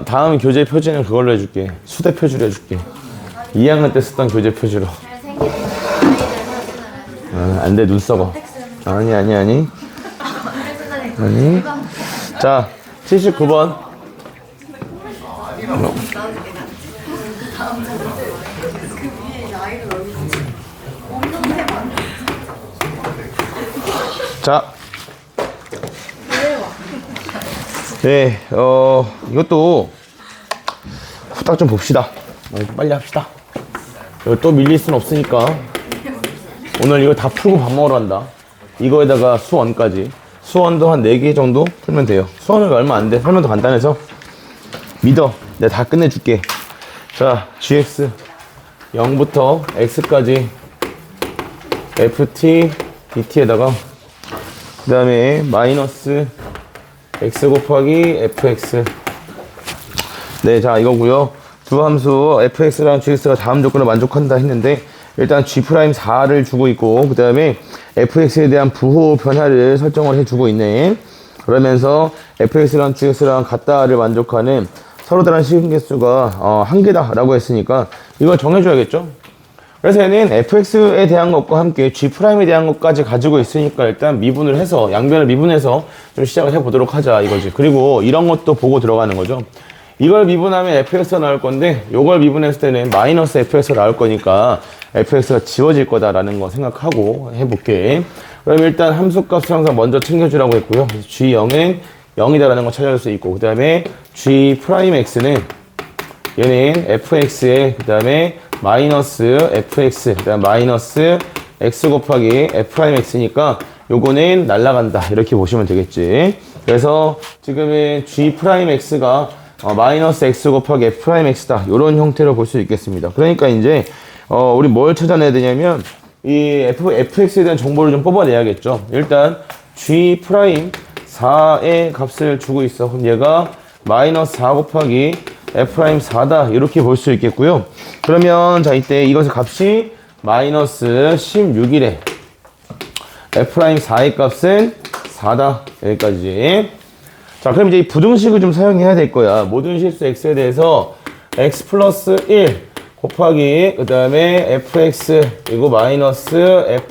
다음 교재 표지는 그걸로 해줄게. 수대 표지로 해줄게. 2학년 때 쓰던 교재 표지로. 안 돼, 눈 썩어. 아니. 자, 79번. 자. 네, 이것도 후딱 좀 봅시다. 빨리 합시다. 이거 또 밀릴 순 없으니까. 오늘 이거 다 풀고 밥 먹으러 간다. 이거에다가 수원까지. 수원도 한 4개 정도 풀면 돼요. 수원은 얼마 안 돼. 설명도 간단해서. 믿어. 내가 다 끝내줄게. 자, gx 0부터 x까지 ft, dt에다가 그 다음에 마이너스 x 곱하기 fx. 네, 자, 이거고요. 두 함수 fx랑 gx가 다음 조건을 만족한다 했는데 일단 g'4를 주고 있고 그 다음에 fx에 대한 부호 변화를 설정을 해주고 있네. 그러면서 fx랑 gx랑 같다를 만족하는 서로 다른 시근계수가 한 개다 라고 했으니까 이걸 정해줘야겠죠. 그래서 얘는 fx에 대한 것과 함께 g'에 대한 것까지 가지고 있으니까 일단 미분을 해서 양변을 미분해서 좀 시작을 해보도록 하자 이거지. 그리고 이런 것도 보고 들어가는 거죠. 이걸 미분하면 fx가 나올 건데 이걸 미분했을 때는 마이너스 fx가 나올 거니까 fx가 지워질 거다라는 거 생각하고 해볼게. 그럼 일단 함수값을 항상 먼저 챙겨주라고 했고요. g0은 0이다라는 거 찾아줄 수 있고 그 다음에 g'x는 얘는 fx에 그 다음에 마이너스 fx 그 다음 마이너스 x 곱하기 f'x니까 요거는 날라간다 이렇게 보시면 되겠지. 그래서 지금은 g'x가 마이너스 x 곱하기 f'x다 요런 형태로 볼 수 있겠습니다. 그러니까 이제 우리 뭘 찾아내야 되냐면 이 fx에 대한 정보를 좀 뽑아내야겠죠. 일단 g'4의 값을 주고 있어. 그럼 얘가 마이너스 4 곱하기 f'4다 이렇게 볼 수 있겠고요. 그러면 자 이때 이것의 값이 마이너스 16이래. f'4의 값은 4다 여기까지. 자 그럼 이제 이 부등식을 좀 사용해야 될 거야. 모든 실수 x에 대해서 x 플러스 1 곱하기 그 다음에 fx 그리고 마이너스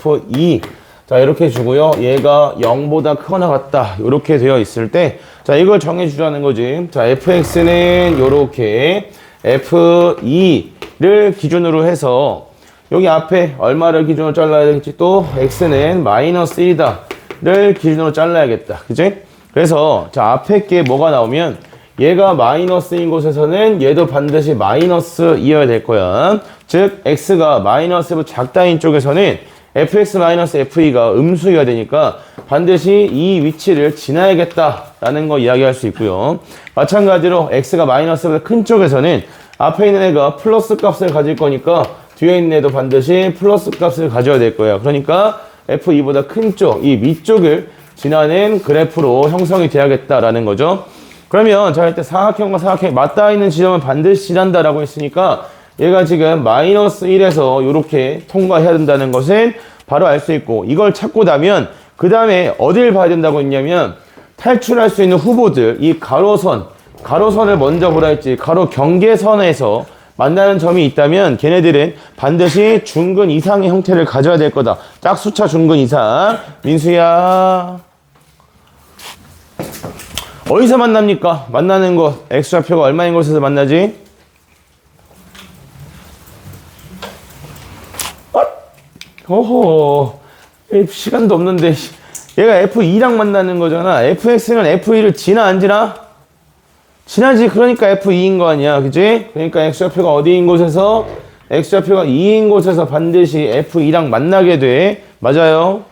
f2 자 이렇게 주고요. 얘가 0보다 크거나 같다 이렇게 되어 있을 때 자 이걸 정해주라는 거지. 자 fx는 요렇게 f2를 기준으로 해서 여기 앞에 얼마를 기준으로 잘라야 되겠지. 또 x는 마이너스 1이다 를 기준으로 잘라야겠다 그치? 그래서 자 앞에 게 뭐가 나오면 얘가 마이너스인 곳에서는 얘도 반드시 마이너스이어야 될 거야. 즉 x가 마이너스보다 작다인 쪽에서는 fx-fe가 음수여야 되니까 반드시 이 위치를 지나야겠다라는 거 이야기할 수 있고요. 마찬가지로 x가 마이너스보다 큰 쪽에서는 앞에 있는 애가 플러스 값을 가질 거니까 뒤에 있는 애도 반드시 플러스 값을 가져야 될 거야. 그러니까 f2보다 큰 쪽, 이 위쪽을 지나는 그래프로 형성이 돼야겠다라는 거죠. 그러면 자 이때 사각형과 사각형이 맞닿아 있는 지점은 반드시 지난다라고 했으니까 얘가 지금 마이너스 1에서 이렇게 통과해야 된다는 것은 바로 알 수 있고 이걸 찾고 나면 그 다음에 어딜 봐야 된다고 했냐면 탈출할 수 있는 후보들 이 가로선을 먼저 보라 했지. 가로 경계선에서 만나는 점이 있다면 걔네들은 반드시 중근 이상의 형태를 가져야 될 거다. 짝수차 중근 이상. 민수야 어디서 만납니까? 만나는 곳 x좌표가 얼마인 곳에서 만나지? 어허 시간도 없는데 얘가 f2랑 만나는 거잖아. fx는 f2를 지나 안 지나? 지나지. 그러니까 f2인 거 아니야 그치? 그러니까 x좌표가 어디인 곳에서 x좌표가 2인 곳에서 반드시 f2랑 만나게 돼. 맞아요.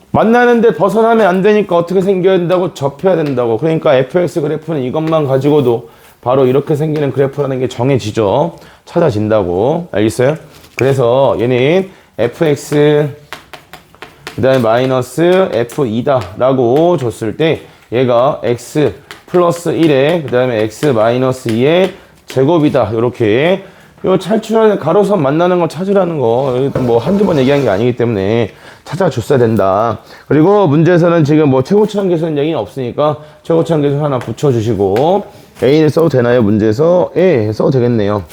만나는데 벗어나면 안 되니까 어떻게 생겨야 된다고? 접해야 된다고. 그러니까 fx 그래프는 이것만 가지고도 바로 이렇게 생기는 그래프라는 게 정해지죠. 찾아진다고. 알겠어요? 그래서 얘는 fx 그 다음에 마이너스 f2다 라고 줬을 때 얘가 x 플러스 1에 그 다음에 x 마이너스 2의 제곱이다 이렇게 요 탈출하는 가로선 만나는 거 찾으라는 거, 뭐 한두 번 얘기한 게 아니기 때문에 찾아줬어야 된다. 그리고 문제에서는 지금 뭐 최고차항 계수는 얘기는 없으니까 최고차항 계수 하나 붙여주시고, A는 써도 되나요? 문제에서 써도 되겠네요.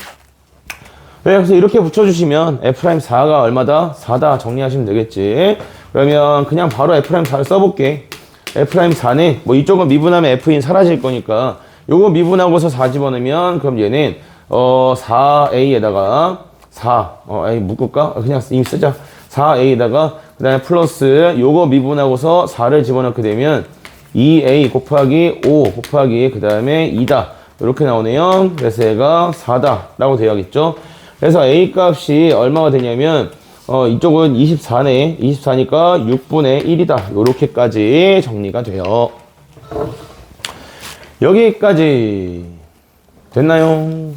네, 그래서 이렇게 붙여주시면 F'4가 얼마다? 4다 정리하시면 되겠지. 그러면 그냥 바로 F'4를 써볼게. F'4는 뭐 이쪽은 미분하면 F인 사라질 거니까 요거 미분하고서 4 집어넣으면 그럼 얘는 4A에다가 4 A 묶을까? 그냥 이미 쓰자. 4A에다가 그 다음에 플러스 요거 미분하고서 4를 집어넣게 되면 2A 곱하기 5 곱하기 그 다음에 2다 이렇게 나오네요. 그래서 얘가 4다 라고 되어야겠죠. 그래서 A 값이 얼마가 되냐면 이쪽은 24네. 24니까 6분의 1이다. 요렇게까지 정리가 돼요. 여기까지 됐나요?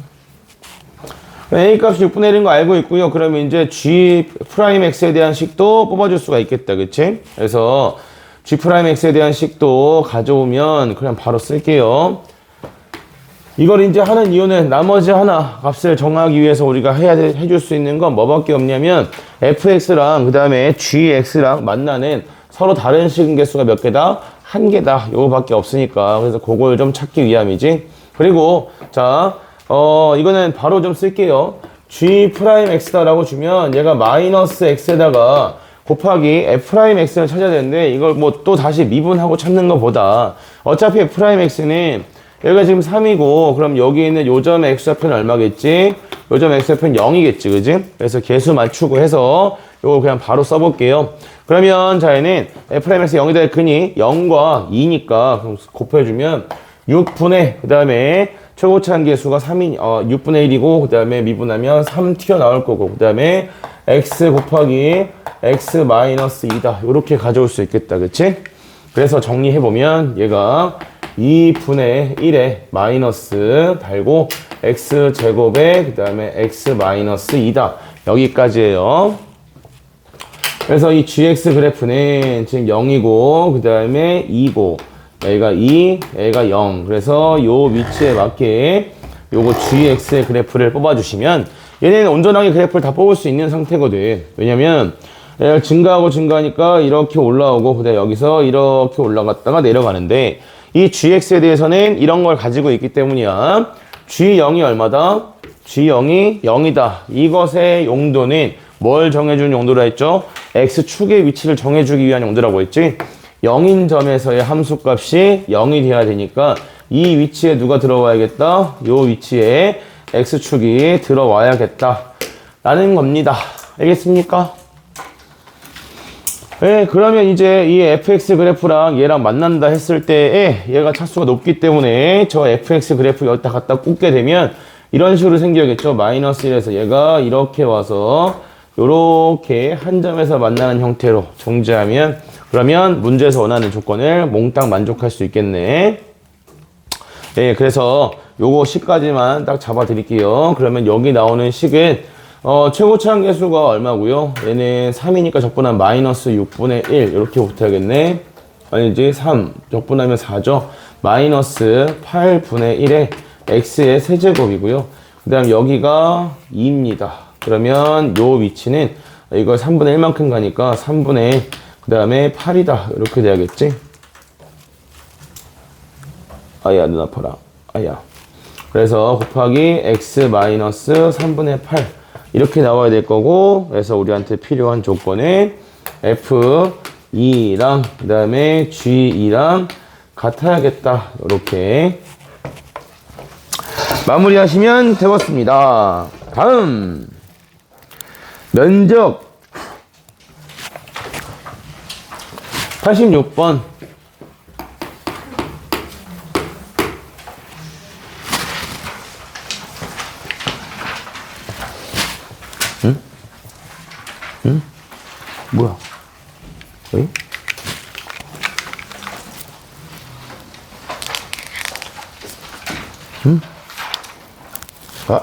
A 값이 6분의 1인 거 알고 있고요. 그러면 이제 G 프라임 X에 대한 식도 뽑아줄 수가 있겠다. 그치? 그래서 G 프라임 X에 대한 식도 가져오면 그냥 바로 쓸게요. 이걸 이제 하는 이유는 나머지 하나 값을 정하기 위해서 우리가 해줄 수 있는 건 뭐밖에 없냐면 fx랑 그 다음에 gx랑 만나는 서로 다른 식은 개수가 몇 개다? 한 개다. 요거밖에 없으니까. 그래서 그걸 좀 찾기 위함이지. 그리고 자 이거는 바로 좀 쓸게요. g 프라임 x다라고 주면 얘가 마이너스 x에다가 곱하기 f'x를 찾아야 되는데 이걸 뭐 또 다시 미분하고 찾는 것보다 어차피 f'x는 얘가 지금 3이고 그럼 여기 있는 요점 x좌표는 얼마겠지? 요점 x좌표는 0이겠지, 그지? 그래서 개수 맞추고 해서 요거 그냥 바로 써볼게요. 그러면 자 얘는 f'x 0이 될 거니 0과 2니까 그럼 곱해주면 6분의 그 다음에 최고차항 계수가 6분의 1이고 그 다음에 미분하면 3 튀어나올 거고 그 다음에 x 곱하기 x 마이너스 2다 요렇게 가져올 수 있겠다, 그치? 그래서 정리해보면 얘가 2분의 1에 마이너스 달고 x제곱에 그 다음에 x 마이너스 2다 여기까지예요. 그래서 이 gx 그래프는 지금 0이고 그 다음에 2고 여기가 2, 여기가 0. 그래서 요 위치에 맞게 요거 gx의 그래프를 뽑아주시면 얘네는 온전하게 그래프를 다 뽑을 수 있는 상태거든. 왜냐면 얘가 증가하고 증가하니까 이렇게 올라오고 그다음에 여기서 이렇게 올라갔다가 내려가는데 이 gx에 대해서는 이런 걸 가지고 있기 때문이야. g0이 얼마다? g0이 0이다. 이것의 용도는 뭘 정해준 용도라 했죠? x축의 위치를 정해주기 위한 용도라고 했지? 0인 점에서의 함수값이 0이 돼야 되니까 이 위치에 누가 들어와야겠다? 요 위치에 x축이 들어와야겠다. 라는 겁니다. 알겠습니까? 네, 그러면 이제 이 fx 그래프랑 얘랑 만난다 했을 때에 얘가 차수가 높기 때문에 저 fx 그래프 여기다 갖다 꽂게 되면 이런 식으로 생겨야겠죠. 마이너스 1에서 얘가 이렇게 와서 요렇게 한 점에서 만나는 형태로 정지하면 그러면 문제에서 원하는 조건을 몽땅 만족할 수 있겠네. 네, 그래서 요거 식까지만 딱 잡아 드릴게요. 그러면 여기 나오는 식은 최고차항 계수가 얼마고요? 얘는 3이니까 적분하면 마이너스 6분의 1 이렇게 붙어야겠네. 아니지 3 적분하면 4죠. 마이너스 8분의 1에 x의 세제곱이고요. 그 다음 여기가 2입니다. 그러면 요 위치는 이거 3분의 1만큼 가니까 3분의 그 다음에 8이다 이렇게 돼야겠지. 아야 눈 아파라. 아야. 그래서 곱하기 x 마이너스 3분의 8 이렇게 나와야 될 거고, 그래서 우리한테 필요한 조건은 F2랑 그 다음에 G2랑 같아야겠다. 이렇게 마무리하시면 되었습니다. 다음 면적 86번 응? 뭐야? 어이? 응? 아.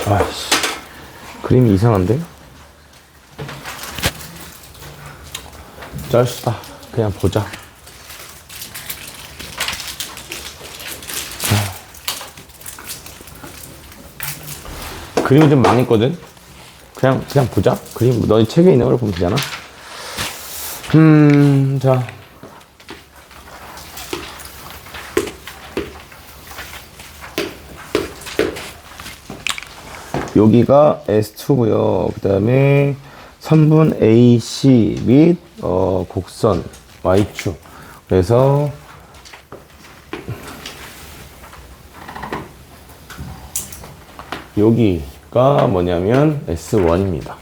아이씨, 그림이 이상한데? 짤수다. 그냥 보자. 그림이 좀 망했거든? 그냥 보자. 그림, 너희 책에 있는 걸 보면 되잖아. 자. 여기가 S2고요. 그 다음에 선분 AC 및 곡선 Y축. 그래서 여기가 뭐냐면 S1입니다.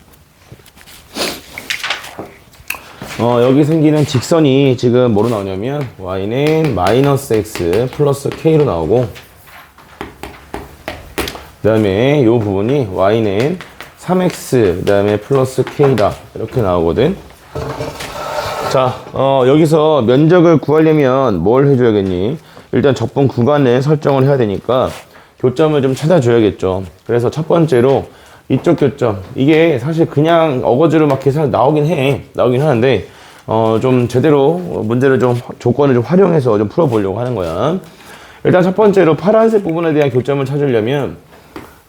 여기 생기는 직선이 지금 뭐로 나오냐면 Y는 마이너스 X 플러스 K로 나오고, 그 다음에 이 부분이 Y는 3X 그 다음에 플러스 K다 이렇게 나오거든. 자, 여기서 면적을 구하려면 뭘 해줘야겠니? 일단 적분 구간을 설정을 해야 되니까 교점을 좀 찾아줘야겠죠. 그래서 첫 번째로 이쪽 교점, 이게 사실 그냥 어거지로 막 계산 나오긴 하는데 좀 제대로 문제를 좀 조건을 좀 활용해서 좀 풀어보려고 하는 거야. 일단 첫 번째로 파란색 부분에 대한 교점을 찾으려면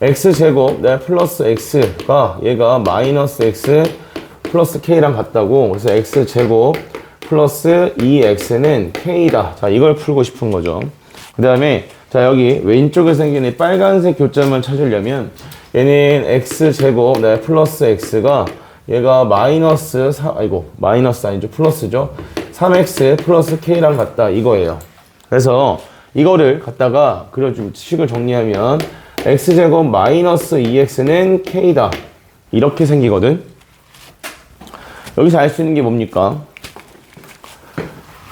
x제곱 플러스 x가 얘가 마이너스 x 플러스 k랑 같다고. 그래서 x제곱 플러스 2x는 k다. 자, 이걸 풀고 싶은 거죠. 그 다음에 자, 여기 왼쪽에 생긴 이 빨간색 교점을 찾으려면 얘는 x제곱 플러스 x가 얘가 마이너스 마이너스 아니죠, 플러스죠. 3x 플러스 k랑 같다 이거예요. 그래서 이거를 갖다가 그려주면 식을 정리하면 x제곱 마이너스 2x는 k다 이렇게 생기거든. 여기서 알 수 있는 게 뭡니까?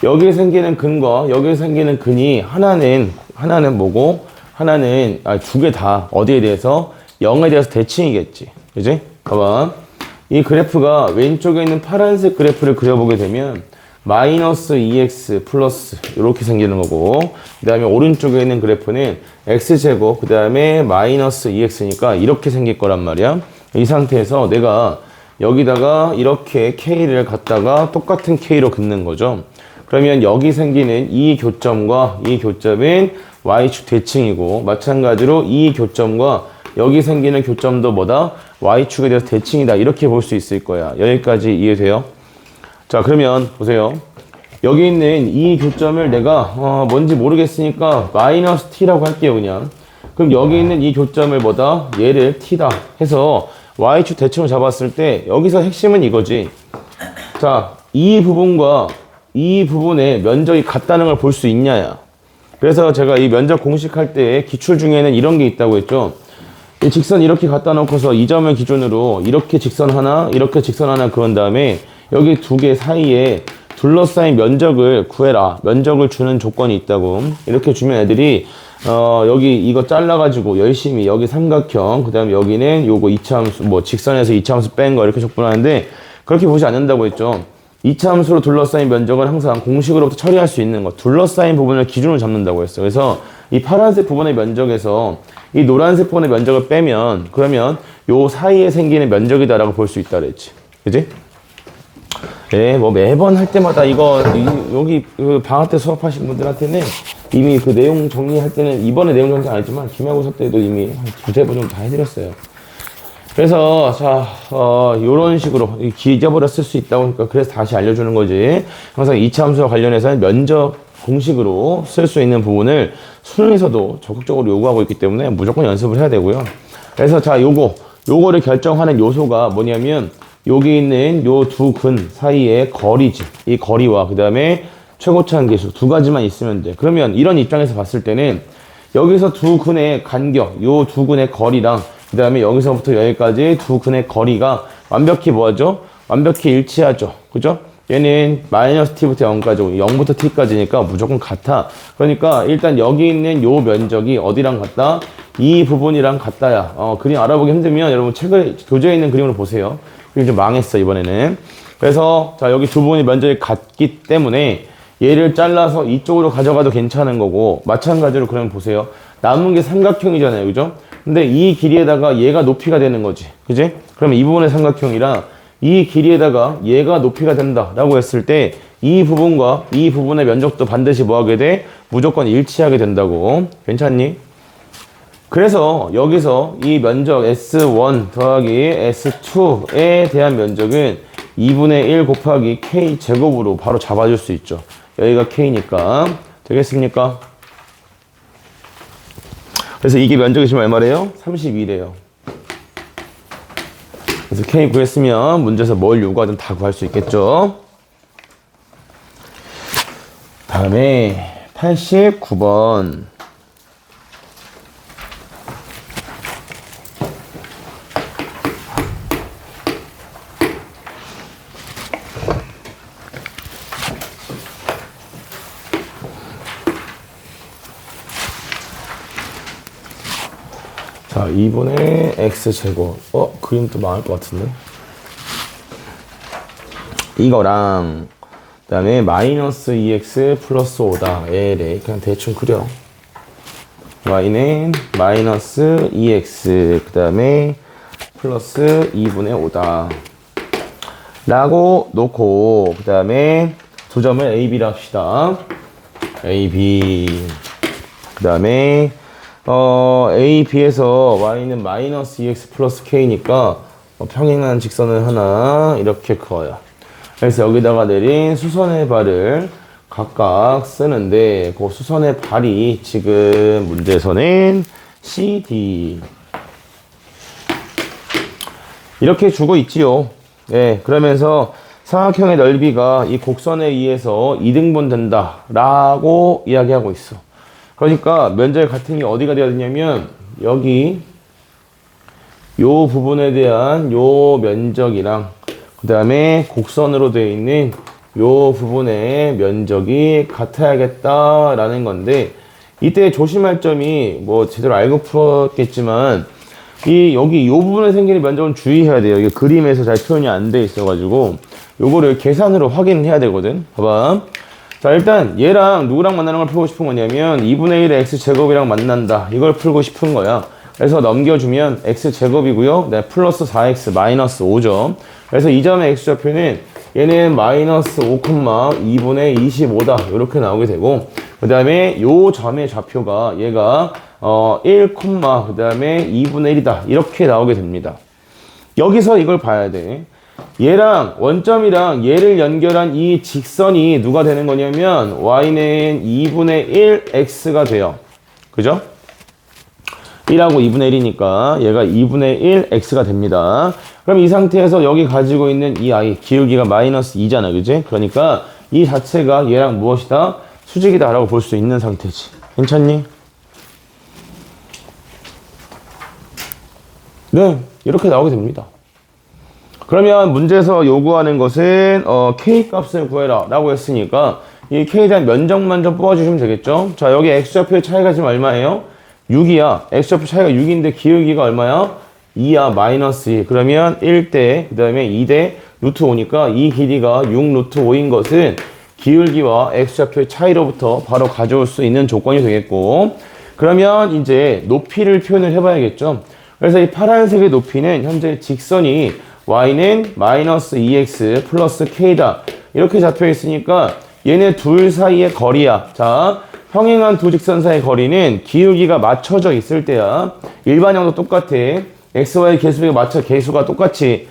여기 생기는 근과 여기 생기는 근이 하나는 뭐고 하나는 두 개 다 어디에 대해서 0에 대해서 대칭이겠지. 그지? 봐봐. 이 그래프가 왼쪽에 있는 파란색 그래프를 그려보게 되면 마이너스 2x 플러스 이렇게 생기는 거고, 그 다음에 오른쪽에 있는 그래프는 x제곱 그 다음에 마이너스 2x니까 이렇게 생길 거란 말이야. 이 상태에서 내가 여기다가 이렇게 k를 갖다가 똑같은 k로 긋는 거죠. 그러면 여기 생기는 이 교점과 이 교점은 y축 대칭이고, 마찬가지로 이 교점과 여기 생기는 교점도 뭐다? y축에 대해서 대칭이다 이렇게 볼 수 있을 거야. 여기까지 이해돼요? 자, 그러면 보세요. 여기 있는 이 교점을 내가 뭔지 모르겠으니까 마이너스 t라고 할게요, 그냥. 그럼 여기 있는 이 교점을 뭐다? 얘를 t다 해서 y축 대칭을 잡았을 때 여기서 핵심은 이거지. 자, 이 부분과 이 부분의 면적이 같다는 걸 볼 수 있냐야. 그래서 제가 이 면적 공식할 때 기출 중에는 이런 게 있다고 했죠. 이 직선 이렇게 갖다 놓고서 이 점을 기준으로 이렇게 직선 하나, 이렇게 직선 하나 그런 다음에 여기 두 개 사이에 둘러싸인 면적을 구해라. 면적을 주는 조건이 있다고. 이렇게 주면 애들이 여기 이거 잘라가지고 열심히 여기 삼각형, 그 다음에 여기는 요거 이차함수, 뭐 직선에서 이차함수 뺀 거 이렇게 적분하는데 그렇게 보지 않는다고 했죠. 이차함수로 둘러싸인 면적은 항상 공식으로부터 처리할 수 있는 거, 둘러싸인 부분을 기준으로 잡는다고 했어요. 그래서 이 파란색 부분의 면적에서 이 노란색 부분의 면적을 빼면 그러면 요 사이에 생기는 면적이다라고 볼 수 있다 그랬지. 그지? 예, 뭐 매번 할 때마다 여기 그 방학 때 수업하신 분들한테는 이미 그 내용 정리할 때는 이번에 내용 정리 안 했지만 기말고사 때도 이미 한 두세 번 정도 다 해드렸어요. 그래서 자, 요런 식으로 잊어버려 쓸 수 있다고 하니까 그래서 다시 알려주는 거지. 항상 이차 함수와 관련해서는 면적 공식으로 쓸 수 있는 부분을 수능에서도 적극적으로 요구하고 있기 때문에 무조건 연습을 해야 되고요. 그래서 자, 요거를 결정하는 요소가 뭐냐면 여기 있는 요 두 근 사이의 거리지. 이 거리와 그 다음에 최고차항 계수 두 가지만 있으면 돼. 그러면 이런 입장에서 봤을 때는 여기서 두 근의 간격, 요 두 근의 거리랑 그 다음에 여기서부터 여기까지 두 근의 거리가 완벽히 뭐하죠? 완벽히 일치하죠. 그죠? 얘는 마이너스 t부터 0까지, 0부터 t까지니까 무조건 같아. 그러니까 일단 여기 있는 요 면적이 어디랑 같다? 이 부분이랑 같다야. 그림 알아보기 힘들면 여러분 책을 교재에 있는 그림으로 보세요. 그림 좀 망했어, 이번에는. 그래서 자, 여기 두 부분이 면적이 같기 때문에 얘를 잘라서 이쪽으로 가져가도 괜찮은 거고, 마찬가지로 그러면 보세요. 남은 게 삼각형이잖아요. 그죠? 근데 이 길이에다가 얘가 높이가 되는 거지. 그지? 그러면 이 부분의 삼각형이랑 이 길이에다가 얘가 높이가 된다 라고 했을 때 이 부분과 이 부분의 면적도 반드시 뭐하게 돼? 무조건 일치하게 된다고. 괜찮니? 그래서 여기서 이 면적 S1 더하기 S2에 대한 면적은 2분의 1 곱하기 K 제곱으로 바로 잡아줄 수 있죠. 여기가 K니까. 되겠습니까? 그래서 이게 면적이 지금 얼마래요? 32래요. 그래서 K 구했으면 문제에서 뭘 요구하든 다 구할 수 있겠죠. 다음에 89번. 자, 2분의 x제곱. 그림 또 망할 것 같은데. 이거랑, 그 다음에 마이너스 2x 플러스 5다. 에레. 그냥 대충 그려. y는 마이너스 2x, 그 다음에 플러스 2분의 5다. 라고 놓고, 그 다음에 두 점을 a, b라 합시다. a, b. 그 다음에 A, B에서 Y는 마이너스 2X 플러스 K니까 평행한 직선을 하나 이렇게 그어요. 그래서 여기다가 내린 수선의 발을 각각 쓰는데 그 수선의 발이 지금 문제에서는 CD 이렇게 주고 있지요. 네, 그러면서 삼각형의 넓이가 이 곡선에 의해서 2등분 된다 라고 이야기하고 있어. 그러니까 면적이 같은 게 어디가 되어야 되냐면 여기 요 부분에 대한 요 면적이랑 그 다음에 곡선으로 되어 있는 요 부분의 면적이 같아야겠다라는 건데 이때 조심할 점이 뭐 제대로 알고 풀었겠지만 여기 요 부분에 생기는 면적은 주의해야 돼요. 이게 그림에서 잘 표현이 안 돼 있어가지고 요거를 계산으로 확인해야 되거든. 봐봐. 자, 일단 얘랑 누구랑 만나는 걸 풀고 싶은 거냐면 2분의 1의 x제곱이랑 만난다. 이걸 풀고 싶은 거야. 그래서 넘겨주면 x제곱이고요. 네, 플러스 4x 마이너스 5점. 그래서 이 점의 x좌표는 얘는 마이너스 5,2분의 25다. 이렇게 나오게 되고 그 다음에 요 점의 좌표가 얘가 1, 그 다음에 2분의 1이다. 이렇게 나오게 됩니다. 여기서 이걸 봐야 돼. 얘랑 원점이랑 얘를 연결한 이 직선이 누가 되는 거냐면 y는 2분의 1 x가 돼요. 그죠? 1하고 2분의 1이니까 얘가 2분의 1 x가 됩니다. 그럼 이 상태에서 여기 가지고 있는 이 i 기울기가 마이너스 2잖아. 그지? 그러니까 이 자체가 얘랑 무엇이다? 수직이다 라고 볼 수 있는 상태지. 괜찮니? 네, 이렇게 나오게 됩니다. 그러면 문제에서 요구하는 것은 k 값을 구해라 라고 했으니까 이 k에 대한 면적만 좀 뽑아주시면 되겠죠. 자, 여기 x좌표의 차이가 지금 얼마예요? 6이야. x좌표 차이가 6인데 기울기가 얼마야? 2야. 마이너스 2. 그러면 1대 그 다음에 2대 루트 5니까 이 길이가 6 루트 5인 것은 기울기와 x좌표의 차이로부터 바로 가져올 수 있는 조건이 되겠고 그러면 이제 높이를 표현을 해봐야겠죠. 그래서 이 파란색의 높이는 현재 직선이 y는 마이너스 2x 플러스 k다. 이렇게 잡혀 있으니까 얘네 둘 사이의 거리야. 자, 평행한 두 직선 사이의 거리는 기울기가 맞춰져 있을 때야. 일반형도 똑같아. x, y 개수에 맞춰 개수가 똑같이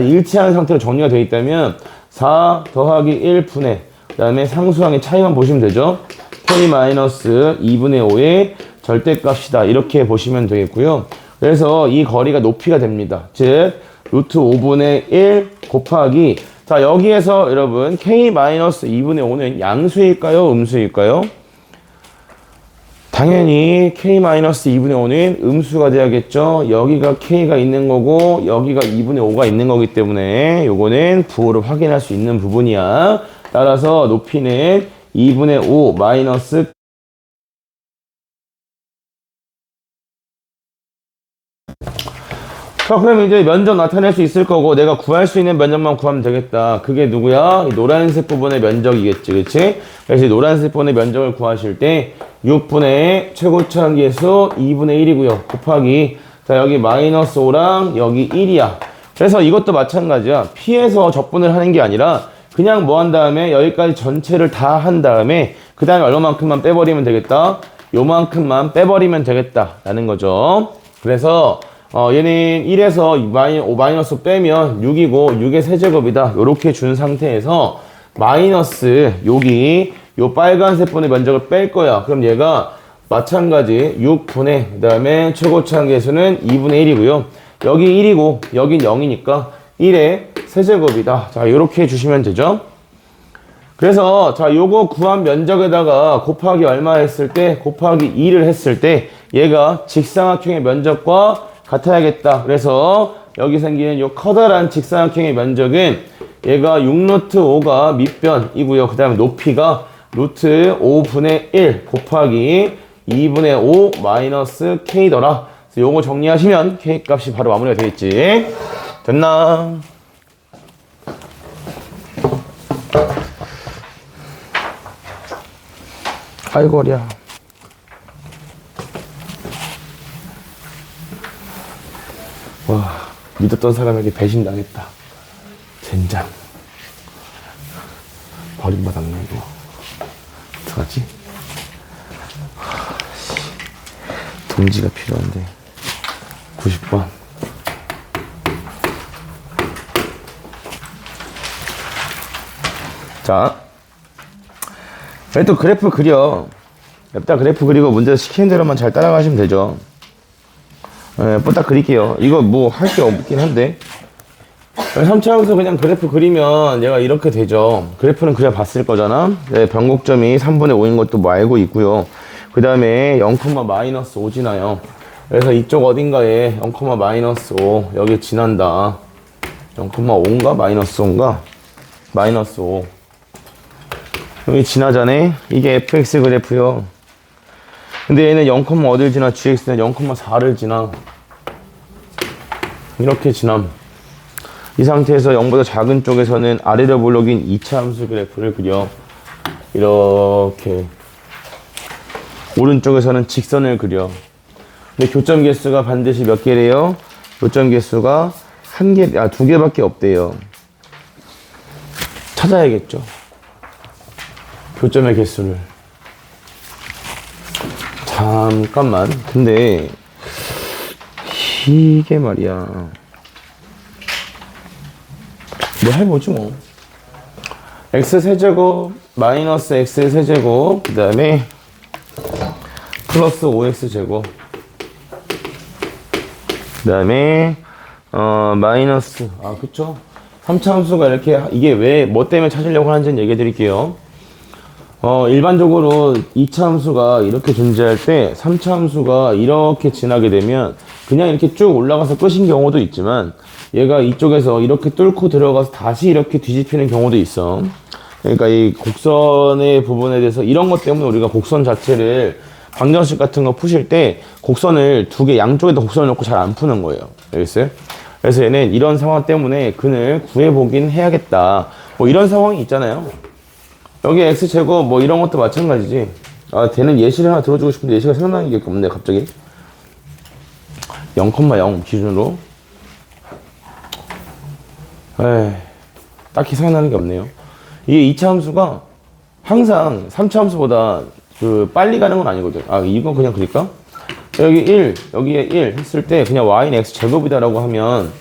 일치하는 상태로 정리가 되어 있다면 4 더하기 1분의 그 다음에 상수항의 차이만 보시면 되죠. k 마이너스 2분의 5의 절대값이다. 이렇게 보시면 되겠고요. 그래서 이 거리가 높이가 됩니다. 즉 루트 5분의 1 곱하기 자 여기에서 여러분 k 마이너스 2분의 5는 양수일까요? 음수일까요? 당연히 k-2분의 5는 음수가 돼야겠죠. 여기가 k가 있는 거고 여기가 2분의 5가 있는 거기 때문에 요거는 부호를 확인할 수 있는 부분이야. 따라서 높이는 2분의 5 마이너스 자, 그럼 이제 면적 나타낼 수 있을 거고 내가 구할 수 있는 면적만 구하면 되겠다. 그게 누구야? 이 노란색 부분의 면적이겠지. 그치? 그래서 이 노란색 부분의 면적을 구하실 때 6분의 최고차항계수 2분의 1이고요. 곱하기 자 여기 마이너스 5랑 여기 1이야. 그래서 이것도 마찬가지야. P에서 적분을 하는 게 아니라 그냥 뭐 한 다음에 여기까지 전체를 다 한 다음에 그 다음에 얼마만큼만 빼버리면 되겠다. 요만큼만 빼버리면 되겠다 라는 거죠. 그래서 얘는 1에서 마이너스 빼면 6이고 6의 세제곱이다. 요렇게 준 상태에서 마이너스 여기 요 빨간색 분의 면적을 뺄 거야. 그럼 얘가 마찬가지 6분의 그 다음에 최고차항 계수는 2분의 1이고요. 여기 1이고 여긴 0이니까 1의 세제곱이다. 자, 요렇게 해주시면 되죠. 그래서 자 요거 구한 면적에다가 곱하기 얼마 했을 때 곱하기 2를 했을 때 얘가 직사각형의 면적과 같아야겠다. 그래서 여기 생기는 요 커다란 직사각형의 면적은 얘가 6루트 5가 밑변이고요. 그 다음에 높이가 루트 5분의 1 곱하기 2분의 5 마이너스 k더라. 그래서 요거 정리하시면 k 값이 바로 마무리가 되겠지. 됐나? 아이고야. 와, 믿었던 사람에게 배신당했다. 젠장. 버림받았네, 이거. 어떡하지? 동지가 필요한데. 90번. 자. 또 그래프 그려. 냅다 그래프 그리고 문제 시키는 대로만 잘 따라가시면 되죠. 딱 그릴게요. 이거 뭐 할 게 없긴 한데 3차원에서 그냥 그래프 그리면 얘가 이렇게 되죠. 그래프는 그려 봤을 거잖아. 네, 변곡점이 3분의 5인 것도 뭐 알고 있고요. 그 다음에 0, 마이너스 5 지나요. 그래서 이쪽 어딘가에 0, 마이너스 5 여기 지난다. 0,5인가? 마이너스 5인가? 마이너스 5 여기 지나자네. 이게 fx 그래프요. 근데 얘는 0, 어딜 지나? gx는 0,4를 지나. 이렇게 지남. 이 상태에서 0보다 작은 쪽에서는 아래로 볼록인 2차 함수 그래프를 그려. 이렇게. 오른쪽에서는 직선을 그려. 근데 교점 개수가 반드시 몇 개래요? 교점 개수가 두 개밖에 없대요. 찾아야겠죠. 교점의 개수를. 잠깐만. 근데 이게 말이야. 뭐 해보지 뭐. x세제곱 마이너스 x세제곱 그 다음에 플러스 5x제곱 그 다음에 마이너스 그쵸? 3차 함수가 이렇게 이게 왜 뭐 때문에 찾으려고 하는지는 얘기해 드릴게요. 일반적으로 2차 함수가 이렇게 존재할 때 3차 함수가 이렇게 지나게 되면 그냥 이렇게 쭉 올라가서 끝인 경우도 있지만 얘가 이쪽에서 이렇게 뚫고 들어가서 다시 이렇게 뒤집히는 경우도 있어. 그러니까 이 곡선의 부분에 대해서 이런 것 때문에 우리가 곡선 자체를 방정식 같은 거 푸실 때 곡선을 두 개 양쪽에다 곡선을 놓고 잘 안 푸는 거예요. 알겠어요? 그래서 얘는 이런 상황 때문에 근을 구해보긴 해야겠다. 뭐 이런 상황이 있잖아요. 여기 x제곱 뭐 이런 것도 마찬가지지. 걔는 예시를 하나 들어주고 싶은데 예시가 생각나는 게 없네 갑자기. 0,0 기준으로. 딱히 생각나는 게 없네요. 이게 2차 함수가 항상 3차 함수보다 빨리 가는 건 아니거든. 이건 그냥 그릴까? 여기 1, 여기에 1 했을 때 그냥 y는 x제곱이다라고 하면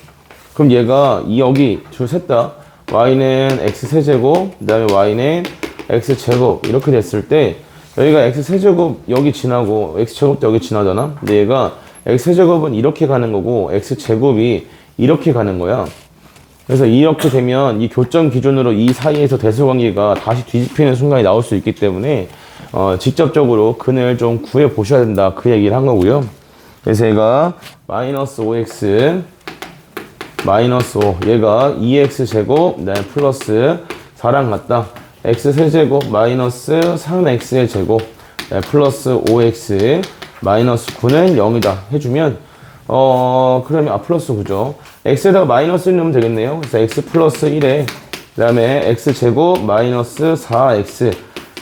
그럼 얘가 여기 셋 다 y는 x세제곱 그 다음에 y는 x제곱 이렇게 됐을 때 여기가 x세제곱 여기 지나고 x제곱도 여기 지나잖아. 근데 얘가 x세제곱은 이렇게 가는 거고 x제곱이 이렇게 가는 거야. 그래서 이렇게 되면 이 교점 기준으로 이 사이에서 대소관계가 다시 뒤집히는 순간이 나올 수 있기 때문에 직접적으로 근을 좀 구해 보셔야 된다. 그 얘기를 한 거고요. 그래서 얘가 마이너스 5x 마이너스 5 얘가 2x 제곱 그다음에 플러스 4랑 같다. x 세제곱 마이너스 3x의 제곱 플러스 5x 마이너스 9는 0이다 해주면 그러면 플러스 9죠. x에다가 마이너스 1 넣으면 되겠네요. 그래서 x 플러스 1에 그 다음에 x제곱 마이너스 4x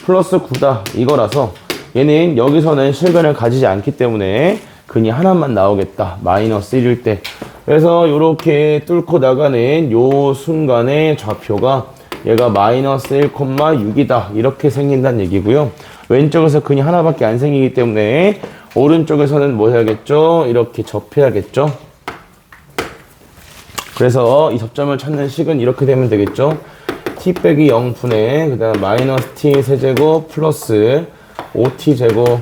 플러스 9다 이거라서 얘는 여기서는 실근을 가지지 않기 때문에 근이 하나만 나오겠다. 마이너스 1일 때. 그래서 이렇게 뚫고 나가는 요 순간의 좌표가 얘가 마이너스 1,6이다. 이렇게 생긴다는 얘기고요. 왼쪽에서 근이 하나밖에 안 생기기 때문에 오른쪽에서는 뭐 해야겠죠? 이렇게 접해야겠죠? 그래서 이 접점을 찾는 식은 이렇게 되면 되겠죠? t 빼기 0분의 그 다음 마이너스 t 세제곱 플러스 5t 제곱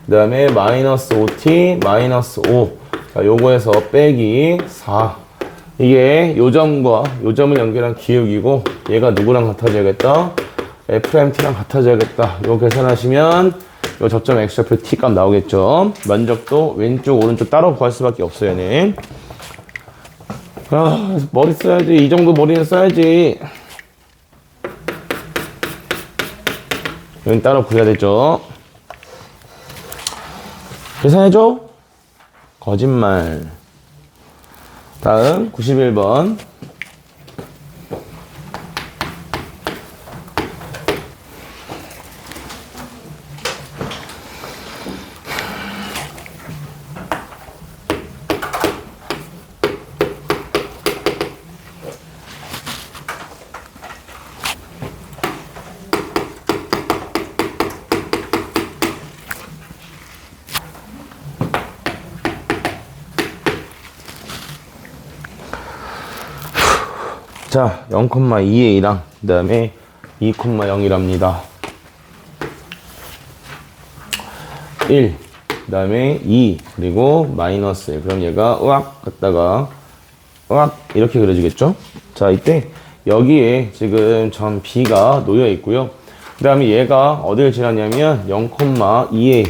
그 다음에 마이너스 5t 마이너스 5 자, 요거에서 빼기 4 이게 요점과 요점을 연결한 기울기고 얘가 누구랑 같아져야겠다? F'T랑 같아져야겠다. 이거 계산하시면 요 접점 X좌표 T 값 나오겠죠. 면적도 왼쪽 오른쪽 따로 구할 수밖에 없어요. 얘는. 머리 써야지. 이 정도 머리는 써야지. 여긴 따로 구해야 되죠. 계산해줘? 거짓말. 다음 91번. 자, 0,2의 2랑 그 다음에 2,0이랍니다. 1, 그 다음에 2, 그리고 마이너스 1. 그럼 얘가 으악 갔다가 으악 이렇게 그려지겠죠? 자, 이때 여기에 지금 점 B가 놓여 있고요. 그 다음에 얘가 어딜 지나냐면 0,2에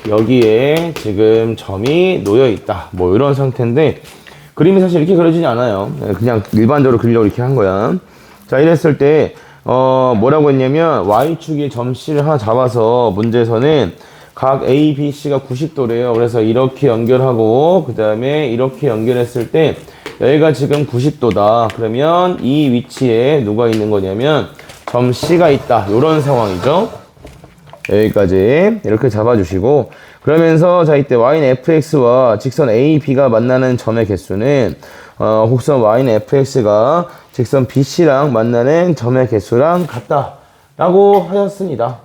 여기에 지금 점이 놓여 있다. 뭐 이런 상태인데 그림이 사실 이렇게 그려지지 않아요. 그냥 일반적으로 그리려고 이렇게 한 거야. 자, 이랬을 때, 뭐라고 했냐면, Y축의 점 C를 하나 잡아서 문제에서는 각 A, B, C가 90도래요. 그래서 이렇게 연결하고, 그 다음에 이렇게 연결했을 때, 여기가 지금 90도다. 그러면 이 위치에 누가 있는 거냐면, 점 C가 있다. 이런 상황이죠. 여기까지 이렇게 잡아주시고, 그러면서 자 이때 y는 fx와 직선 a, b가 만나는 점의 개수는 곡선 y는 fx가 직선 bc랑 만나는 점의 개수랑 같다 라고 하였습니다.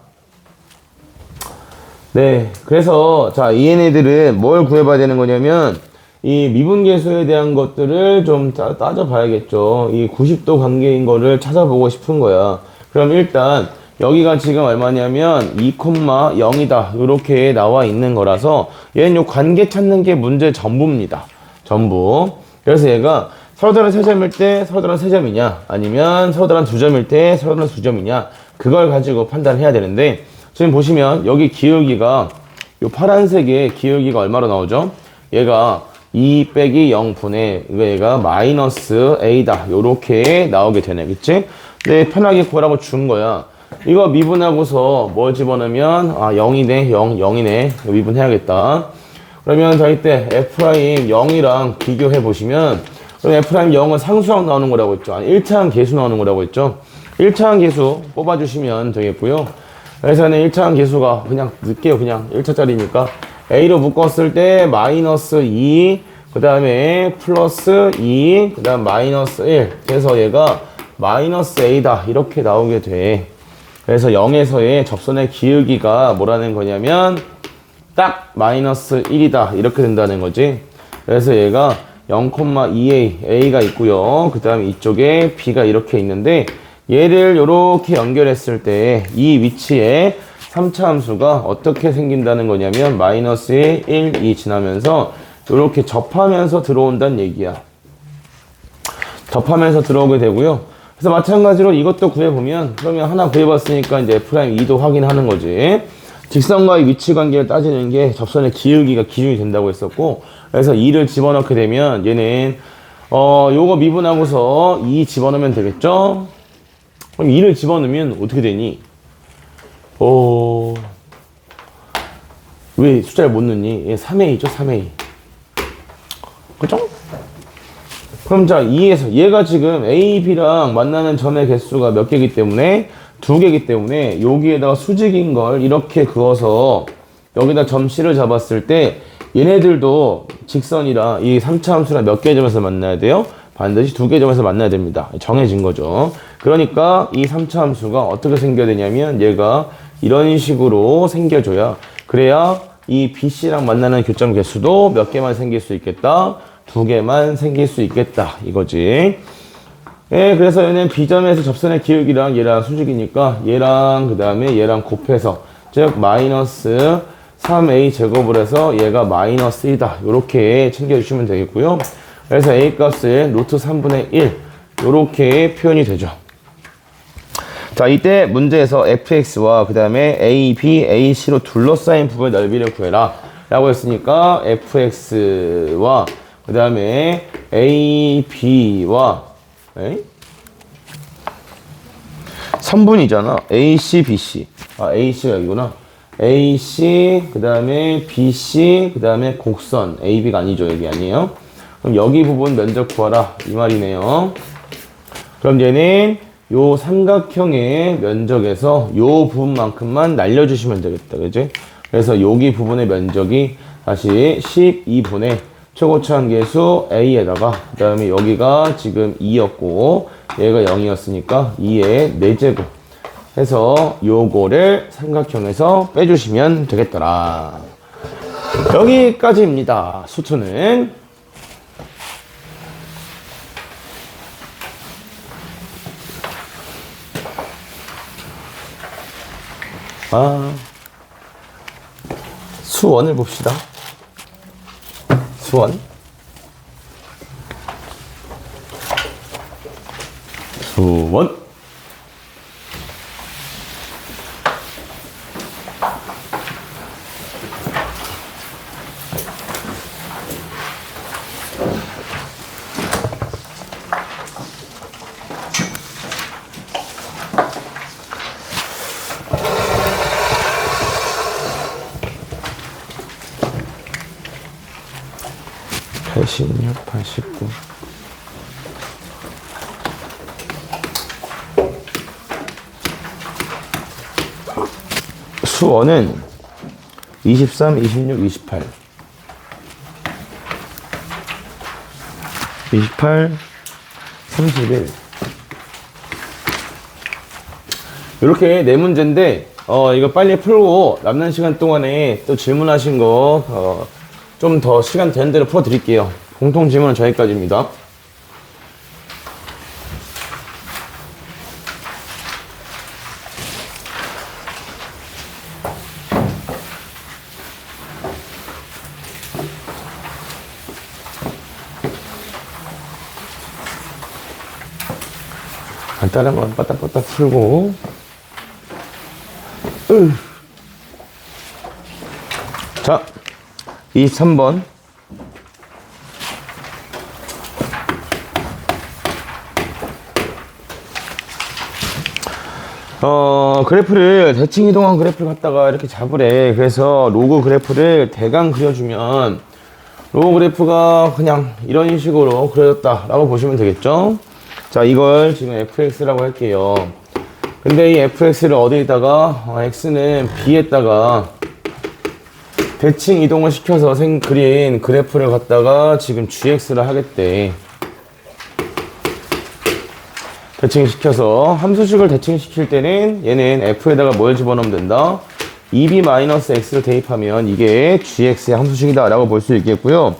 네, 그래서 자 이 얘네들은 뭘 구해봐야 되는 거냐면 이 미분계수에 대한 것들을 좀 따져봐야겠죠. 이 90도 관계인 거를 찾아보고 싶은 거야. 그럼 일단 여기가 지금 얼마냐면 2,0이다. 이렇게 나와 있는 거라서 얘는 요 관계 찾는 게 문제 전부입니다. 전부. 그래서 얘가 서로다른 3점일 때 서로다른 3점이냐 아니면 서로다른 2점일 때 서로다른 2점이냐 그걸 가지고 판단해야 되는데 지금 보시면 여기 기울기가 요 파란색의 기울기가 얼마로 나오죠? 얘가 2 빼기 0분의 얘가 마이너스 A다. 요렇게 나오게 되네. 그치? 근데 편하게 구하라고 준 거야. 이거 미분하고서 뭘 집어넣으면 0이네 0이네 미분해야겠다. 그러면 자 이때 F' 0이랑 비교해 보시면 그럼 F' 0은 상수항 나오는 거라고 했죠. 아니 1차항 계수 나오는 거라고 했죠. 1차항 계수 뽑아주시면 되겠고요. 그래서는 1차항 계수가 그냥 넣을게요. 그냥 1차짜리니까 A로 묶었을 때 마이너스 2 그 다음에 플러스 2 그 다음 마이너스 1 그래서 얘가 마이너스 A다 이렇게 나오게 돼. 그래서 0에서의 접선의 기울기가 뭐라는 거냐면 딱 마이너스 1이다 이렇게 된다는 거지. 그래서 얘가 0,2a a가 있고요. 그 다음에 이쪽에 b가 이렇게 있는데 얘를 이렇게 연결했을 때 이 위치에 3차 함수가 어떻게 생긴다는 거냐면 마이너스 1, 2 지나면서 이렇게 접하면서 들어온다는 얘기야. 접하면서 들어오게 되고요. 그래서 마찬가지로 이것도 구해보면, 그러면 하나 구해봤으니까 이제 F'2도 확인하는 거지. 직선과의 위치 관계를 따지는 게 접선의 기울기가 기준이 된다고 했었고, 그래서 2를 집어넣게 되면 얘는 요거 미분하고서 2 집어넣으면 되겠죠? 그럼 2를 집어넣으면 어떻게 되니? 왜 숫자를 못 넣니? 얘 3A죠, 3A. 그죠? 그럼 자, 2에서 얘가 지금 A, B랑 만나는 점의 개수가 몇 개이기 때문에 2개이기 때문에 여기에다가 수직인 걸 이렇게 그어서 여기다 점 C를 잡았을 때 얘네들도 직선이라 이 3차 함수랑 몇 개의 점에서 만나야 돼요? 반드시 2개의 점에서 만나야 됩니다. 정해진 거죠. 그러니까 이 3차 함수가 어떻게 생겨야 되냐면 얘가 이런 식으로 생겨줘야, 그래야 이 BC랑 만나는 교점 개수도 몇 개만 생길 수 있겠다. 2개만 생길 수 있겠다. 이거지. 예, 그래서 얘는 B점에서 접선의 기울기랑 얘랑 수직이니까 얘랑 그 다음에 얘랑 곱해서, 즉 마이너스 3A 제곱을 해서 얘가 마이너스 1이다. 요렇게 챙겨주시면 되겠고요. 그래서 A 값을 루트 3분의 1 요렇게 표현이 되죠. 자, 이때 문제에서 fx와 그 다음에 a, b, ac로 둘러싸인 부분의 넓이를 구해라 라고 했으니까 fx와 그 다음에 a, b와 선분이잖아. ac, bc. ac가 여기구나. ac 그 다음에 bc 그 다음에 곡선 ab가 아니죠. 여기 아니에요. 그럼 여기 부분 면적 구하라 이 말이네요. 그럼 얘는 요 삼각형의 면적에서 요 부분만큼만 날려주시면 되겠다. 그지? 그래서 여기 부분의 면적이 다시 12분의 최고차항 계수 a에다가 그 다음에 여기가 지금 2였고 얘가 0이었으니까 2의 4제곱 해서 요거를 삼각형에서 빼주시면 되겠더라. 여기까지입니다. 수투는. 수원을 봅시다. 수원. 수원. (86, 89) 수원은 23, 26, 28 28, 31 이렇게 네 문제인데 이거 빨리 풀고 남는 시간 동안에 또 질문하신 거 좀 더 시간 되는 대로 풀어드릴게요. 공통 질문은 저기까지입니다. 간단한 건 빠딱빠딱 풀고 자 23번 그래프를 대칭 이동한 그래프를 갖다가 이렇게 잡으래. 그래서 로그 그래프를 대강 그려주면 로그 그래프가 그냥 이런 식으로 그려졌다 라고 보시면 되겠죠. 자, 이걸 지금 fx라고 할게요. 근데 이 fx를 어디에다가 x는 b에다가 대칭 이동을 시켜서 그린 그래프를 갖다가 지금 gx를 하겠대. 대칭시켜서 함수식을 대칭시킬 때는 얘는 f에다가 뭘 집어넣으면 된다? 2b-x를 대입하면 이게 gx의 함수식이다 라고 볼 수 있겠고요.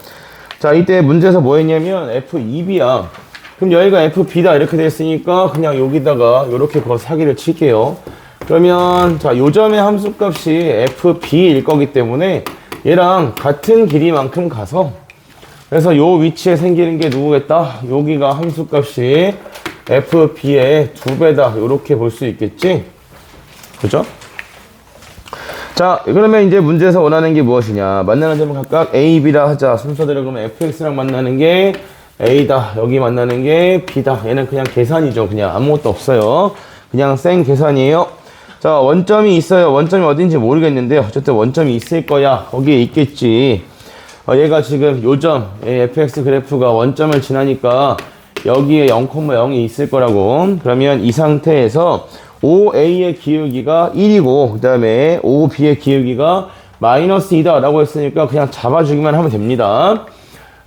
자, 이때 문제에서 뭐 했냐면 f2b야. 그럼 여기가 fb다 이렇게 됐으니까 그냥 여기다가 이렇게 사기를 칠게요. 그러면 자, 요점의 함수값이 fb일 거기 때문에 얘랑 같은 길이만큼 가서, 그래서 요 위치에 생기는 게 누구겠다? 여기가 함수값이 FB의 2배다. 이렇게 볼 수 있겠지? 그죠? 자, 그러면 이제 문제에서 원하는 게 무엇이냐. 만나는 점은 각각 A, B라 하자. 순서대로 그러면 FX랑 만나는 게 A다. 여기 만나는 게 B다. 얘는 그냥 계산이죠. 그냥 아무것도 없어요. 그냥 생 계산이에요. 자, 원점이 있어요. 원점이 어딘지 모르겠는데 어쨌든 원점이 있을 거야. 거기에 있겠지. 얘가 지금 요점 fx 그래프가 원점을 지나니까 여기에 0,0이 있을 거라고. 그러면 이 상태에서 OA의 기울기가 1이고 그 다음에 OB의 기울기가 -2다 라고 했으니까 그냥 잡아주기만 하면 됩니다.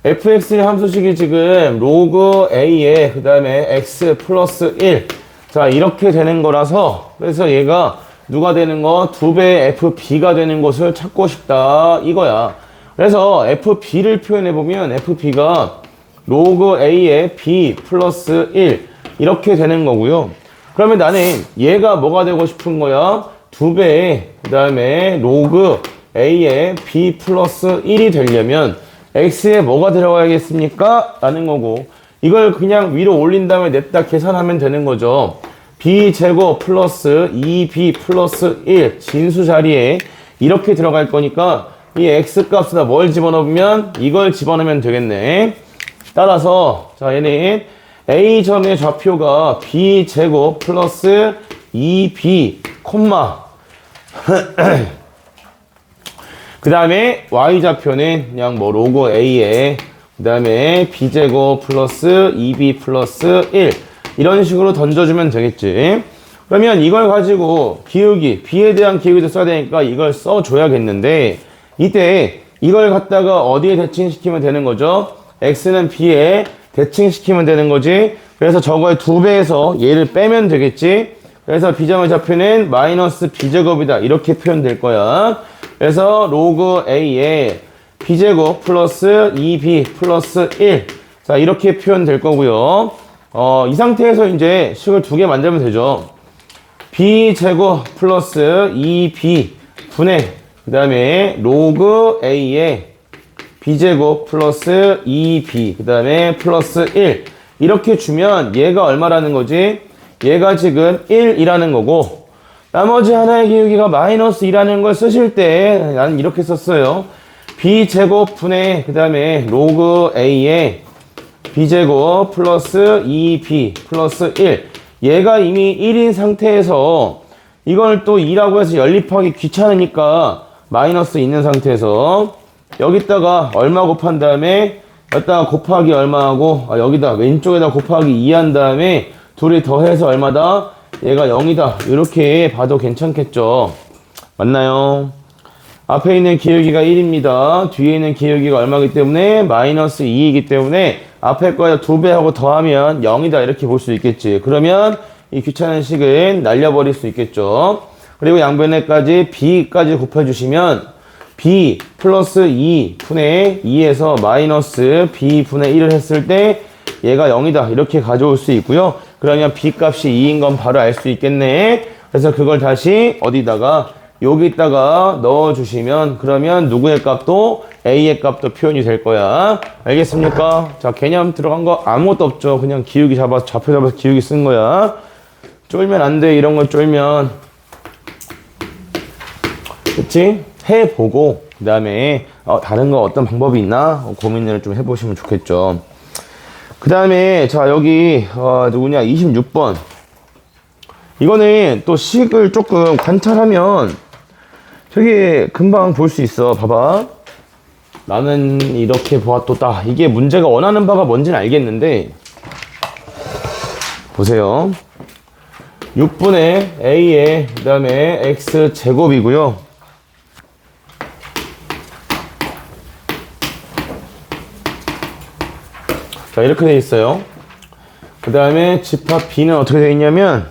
fx의 함수식이 지금 로그 a에 그 다음에 x 플러스 1. 자, 이렇게 되는 거라서 그래서 얘가 누가 되는 거? 2배의 fb가 되는 것을 찾고 싶다 이거야. 그래서 fb를 표현해보면 fb가 로그 a의 b 플러스 1 이렇게 되는 거고요. 그러면 나는 얘가 뭐가 되고 싶은 거야? 2배의 그 다음에 로그 a의 b 플러스 1이 되려면 x에 뭐가 들어가야겠습니까? 라는 거고 이걸 그냥 위로 올린 다음에 냈다 계산하면 되는 거죠. b제곱 플러스 2b 플러스 1 진수 자리에 이렇게 들어갈 거니까 이 x값에다 뭘 집어넣으면 이걸 집어넣으면 되겠네. 따라서 자 얘는 a점의 좌표가 b제곱 플러스 2b 콤마 그 다음에 y좌표는 그냥 뭐 로그 a에 그 다음에 b제곱 플러스 2b 플러스 1 이런 식으로 던져주면 되겠지. 그러면 이걸 가지고 기울기 b에 대한 기울기도 써야 되니까 이걸 써줘야겠는데 이때 이걸 갖다가 어디에 대칭시키면 되는 거죠? x는 b에 대칭시키면 되는 거지. 그래서 저거의 2배에서 얘를 빼면 되겠지. 그래서 b점의 좌표는 마이너스 b제곱이다 이렇게 표현될 거야. 그래서 로그 a에 b제곱 플러스 2b 플러스 1 자 이렇게 표현될 거고요. 이 상태에서 이제 식을 2개 만들면 되죠. b제곱 플러스 2b 분의 그 다음에 로그 a에 b제곱 플러스 2b 그 다음에 플러스 1 이렇게 주면 얘가 얼마라는 거지? 얘가 지금 1이라는 거고 나머지 하나의 기울기가 마이너스 2라는 걸 쓰실 때 나는 이렇게 썼어요. b제곱 분의 그 다음에 로그 a에 b제곱 플러스 2b 플러스 1 얘가 이미 1인 상태에서 이걸 또 2라고 해서 연립하기 귀찮으니까 마이너스 있는 상태에서 여기다가 얼마 곱한 다음에 여기다가 곱하기 얼마하고 여기다 왼쪽에다 곱하기 2 한 다음에 둘이 더해서 얼마다? 얘가 0이다 이렇게 봐도 괜찮겠죠. 맞나요? 앞에 있는 기울기가 1입니다. 뒤에 있는 기울기가 얼마이기 때문에 마이너스 2이기 때문에 앞에 거에 2배하고 더하면 0이다 이렇게 볼 수 있겠지. 그러면 이 귀찮은 식은 날려버릴 수 있겠죠. 그리고 양변에까지 b까지 곱해주시면 b 플러스 2 분의 2에서 마이너스 b 분의 1을 했을 때 얘가 0이다 이렇게 가져올 수 있고요. 그러면 b 값이 2인 건 바로 알 수 있겠네. 그래서 그걸 다시 어디다가 여기다가 넣어주시면 그러면 누구의 값도 a의 값도 표현이 될 거야. 알겠습니까? 자 개념 들어간 거 아무것도 없죠. 그냥 기울기 잡아서 좌표 잡아서 기울기 쓴 거야. 쫄면 안 돼. 이런 걸 쫄면 그치? 해보고 그 다음에 다른 거 어떤 방법이 있나 고민을 좀 해보시면 좋겠죠. 그 다음에 자 여기 누구냐 26번 이거는 또 식을 조금 관찰하면 되게 금방 볼 수 있어. 봐봐. 나는 이렇게 보았도다. 이게 문제가 원하는 바가 뭔지는 알겠는데 보세요. 6분의 a에 그 다음에 x제곱이고요. 자 이렇게 돼 있어요. 그 다음에 집합 b는 어떻게 되어 있냐면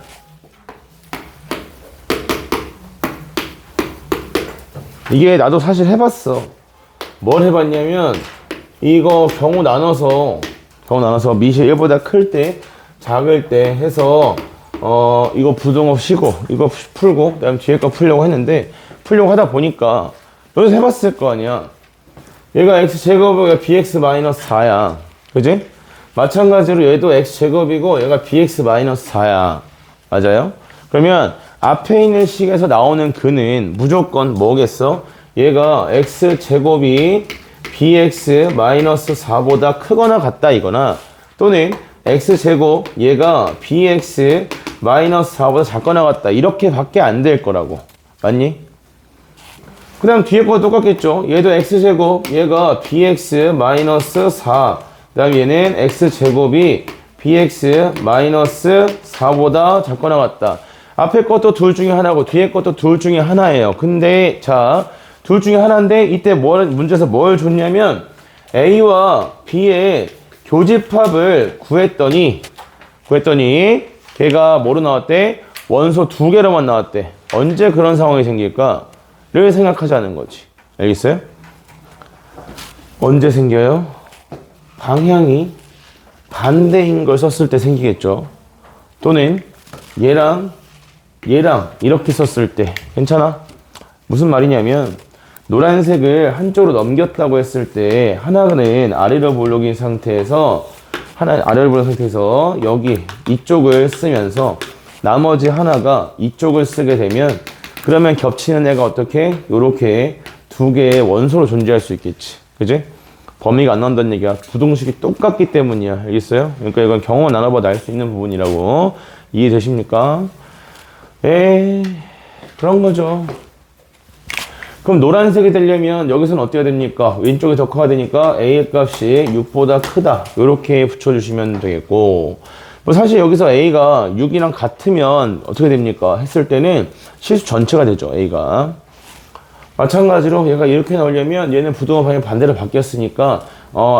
이게 나도 사실 해봤어. 뭘 해봤냐면 이거 경우 나눠서 미시 1보다 클 때 작을 때 해서 이거 부등호 쉬고 이거 풀고 그 다음에 뒤에 거 풀려고 했는데 풀려고 하다 보니까 너도 해봤을 거 아니야. 얘가 x제곱이 bx 마이너스 4야. 그지? 마찬가지로 얘도 x제곱이고 얘가 bx-4야. 맞아요? 그러면 앞에 있는 식에서 나오는 근은 무조건 뭐겠어? 얘가 x제곱이 bx-4보다 크거나 같다 이거나, 또는 x제곱 얘가 bx-4보다 작거나 같다 이렇게 밖에 안 될 거라고. 맞니? 그 다음 뒤에 거 똑같겠죠. 얘도 x제곱 얘가 bx-4, 그 다음 얘는 x제곱이 bx-4보다 작거나 같다. 앞에 것도 둘 중에 하나고 뒤에 것도 둘 중에 하나예요. 근데 자, 둘 중에 하나인데 이때 문제에서 뭘 줬냐면 a와 b의 교집합을 구했더니 걔가 뭐로 나왔대? 원소 2개로만 나왔대. 언제 그런 상황이 생길까? 를 생각하자는 거지. 알겠어요? 언제 생겨요? 방향이 반대인 걸 썼을 때 생기겠죠. 또는 얘랑 이렇게 썼을 때. 괜찮아? 무슨 말이냐면 노란색을 한쪽으로 넘겼다고 했을 때 하나는 아래로 볼록인 상태에서 여기 이쪽을 쓰면서 나머지 하나가 이쪽을 쓰게 되면, 그러면 겹치는 애가 어떻게? 요렇게 두 개의 원소로 존재할 수 있겠지. 그지? 범위가 안 나온다는 얘기야. 부등식이 똑같기 때문이야. 알겠어요? 그러니까 이건 경험을 나눠봐도 알 수 있는 부분이라고. 이해되십니까? 그런 거죠. 그럼 노란색이 되려면 여기서는 어떻게 됩니까? 왼쪽이 더 커야 되니까 A의 값이 6보다 크다. 이렇게 붙여주시면 되겠고, 뭐 사실 여기서 A가 6이랑 같으면 어떻게 됩니까? 했을 때는 실수 전체가 되죠. A가. 마찬가지로 얘가 이렇게 나오려면 얘는 부등호 방향이 반대로 바뀌었으니까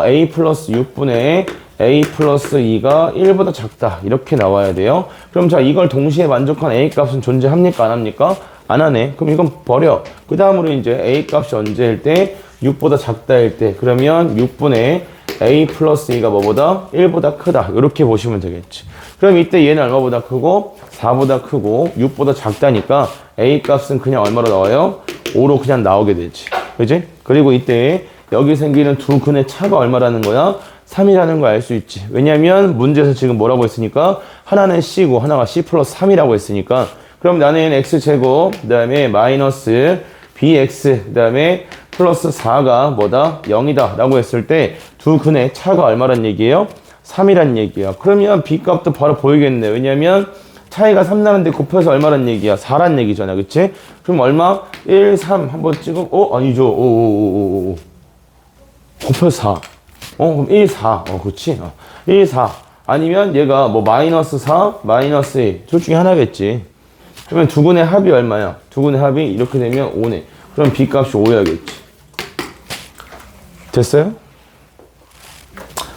A 플러스 6분의 A 플러스 2가 1보다 작다. 이렇게 나와야 돼요. 그럼 자, 이걸 동시에 만족한 A 값은 존재합니까? 안 합니까? 안 하네. 그럼 이건 버려. 그 다음으로 이제 A 값이 언제일 때? 6보다 작다일 때. 그러면 6분의 A 플러스 2가 뭐보다? 1보다 크다. 이렇게 보시면 되겠지. 그럼 이때 얘는 얼마보다 크고? 4보다 크고 6보다 작다니까 A 값은 그냥 얼마로 나와요? 5로 그냥 나오게 되지. 그지? 그리고 이때 여기 생기는 두 근의 차가 얼마라는 거야? 3이라는 걸 알 수 있지. 왜냐면 문제에서 지금 뭐라고 했으니까 하나는 C고 하나가 C 플러스 3이라고 했으니까, 그럼 나는 X제곱 그 다음에 마이너스 BX 그 다음에 플러스 4가 뭐다? 0이다 라고 했을 때 두 근의 차가 얼마란 얘기예요? 3이란 얘기야. 그러면 B 값도 바로 보이겠네. 왜냐면 차이가 3 나는데 곱해서 얼마란 얘기야? 4란 얘기잖아. 그치? 그럼 얼마? 1, 3 한번 찍어. 아니죠. 5. 곱해서 4. 그럼 1, 4. 그치? 1, 4. 아니면 얘가 뭐 마이너스 4, 마이너스 1. 둘 중에 하나겠지. 그러면 두 근의 합이 얼마야? 두 근의 합이 이렇게 되면 5네. 그럼 B 값이 5여야겠지. 됐어요?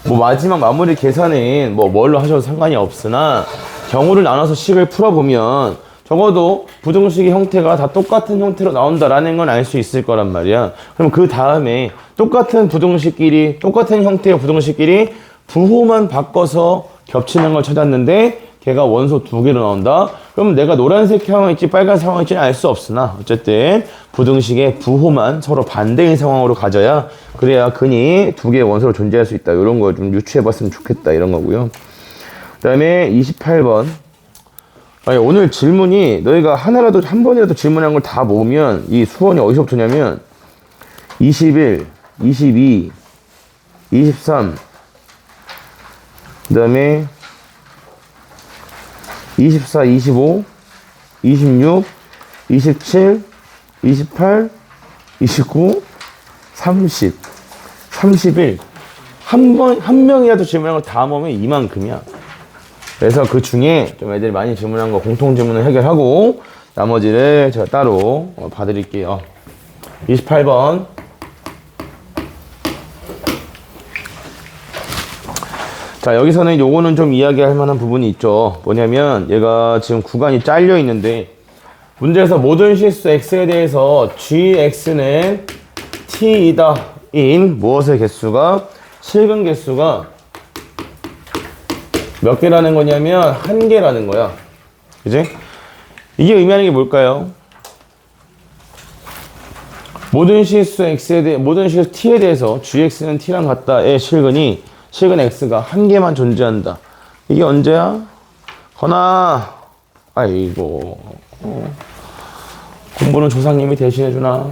뭐 마지막 마무리 계산은 뭐 뭘로 하셔도 상관이 없으나 경우를 나눠서 식을 풀어보면 적어도 부등식의 형태가 다 똑같은 형태로 나온다라는 건 알 수 있을 거란 말이야. 그럼 그 다음에 똑같은 형태의 부등식끼리 부호만 바꿔서 겹치는 걸 찾았는데 걔가 원소 2개로 나온다. 그럼 내가 노란색 상황일지 빨간색 상황일지는 알 수 없으나 어쨌든 부등식의 부호만 서로 반대인 상황으로 가져야, 그래야 근이 2개의 원소로 존재할 수 있다. 이런 거 좀 유추해봤으면 좋겠다. 이런 거고요. 그 다음에 28번. 아니, 오늘 질문이 너희가 하나라도 한 번이라도 질문한 걸 다 모으면 이 수원이 어디서부터냐면 21, 22, 23, 그 다음에 24, 25, 26, 27, 28, 29, 30, 31. 한 명이라도 질문한 걸 다 모으면 이만큼이야. 그래서 그 중에 좀 애들이 많이 질문한 거 공통 질문을 해결하고 나머지를 제가 따로 봐드릴게요. 28번. 자, 여기서는 요거는 좀 이야기할 만한 부분이 있죠. 뭐냐면 얘가 지금 구간이 잘려 있는데 문제에서 모든 실수 x에 대해서 gx는 t이다 인 무엇의 개수가, 실근 개수가 몇 개라는 거냐면 1개라는 거야. 그지? 이게 의미하는 게 뭘까요? 모든 실수 t에 대해서 gx는 t랑 같다의 실근이 실근 x가 한 개만 존재한다. 이게 언제야? 허나, 아이고, 공부는 조상님이 대신해주나?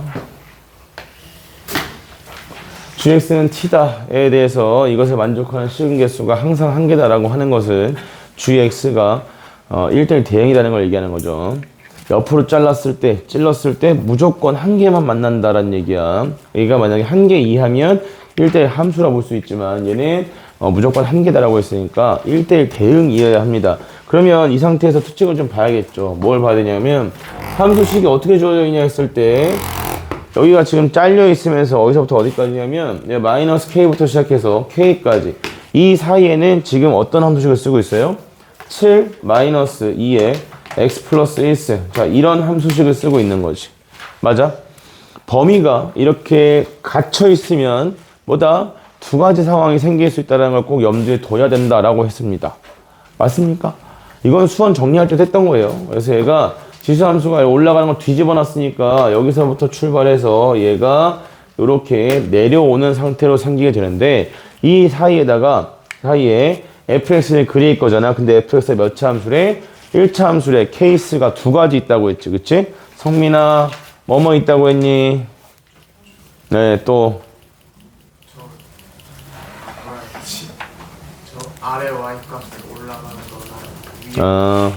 gx는 t다에 대해서 이것을 만족하는 실근 개수가 항상 한 개다라고 하는 것은 gx가 1대1 대응이라는 걸 얘기하는 거죠. 옆으로 찔렀을 때 무조건 한 개만 만난다라는 얘기야. 얘가 만약에 한 개 이하면 1대1 함수라 볼 수 있지만 얘는 무조건 한 개다라고 했으니까 1대1 대응이어야 합니다. 그러면 이 상태에서 특징을 좀 봐야겠죠. 뭘 봐야 되냐면 함수식이 어떻게 주어져 있냐 했을 때 여기가 지금 잘려 있으면서 어디서부터 어디까지냐면 마이너스 k부터 시작해서 k까지 이 사이에는 지금 어떤 함수식을 쓰고 있어요? 7 마이너스 2에 x 플러스 1승. 자, 이런 함수식을 쓰고 있는 거지. 맞아? 범위가 이렇게 갇혀 있으면 뭐다? 두 가지 상황이 생길 수 있다는 걸 꼭 염두에 둬야 된다라고 했습니다. 맞습니까? 이건 수원 정리할 때 했던 거예요. 그래서 얘가 지수함수가 올라가는 걸 뒤집어 놨으니까 여기서부터 출발해서 얘가 이렇게 내려오는 상태로 생기게 되는데 이 사이에 fx를 그릴 거잖아. 근데 fx가 몇 차 함수래? 1차 함수래. 케이스가 두 가지 있다고 했지. 그치? 성민아, 뭐뭐 있다고 했니? 네, 또. 저 아래 y값이 올라가는 거나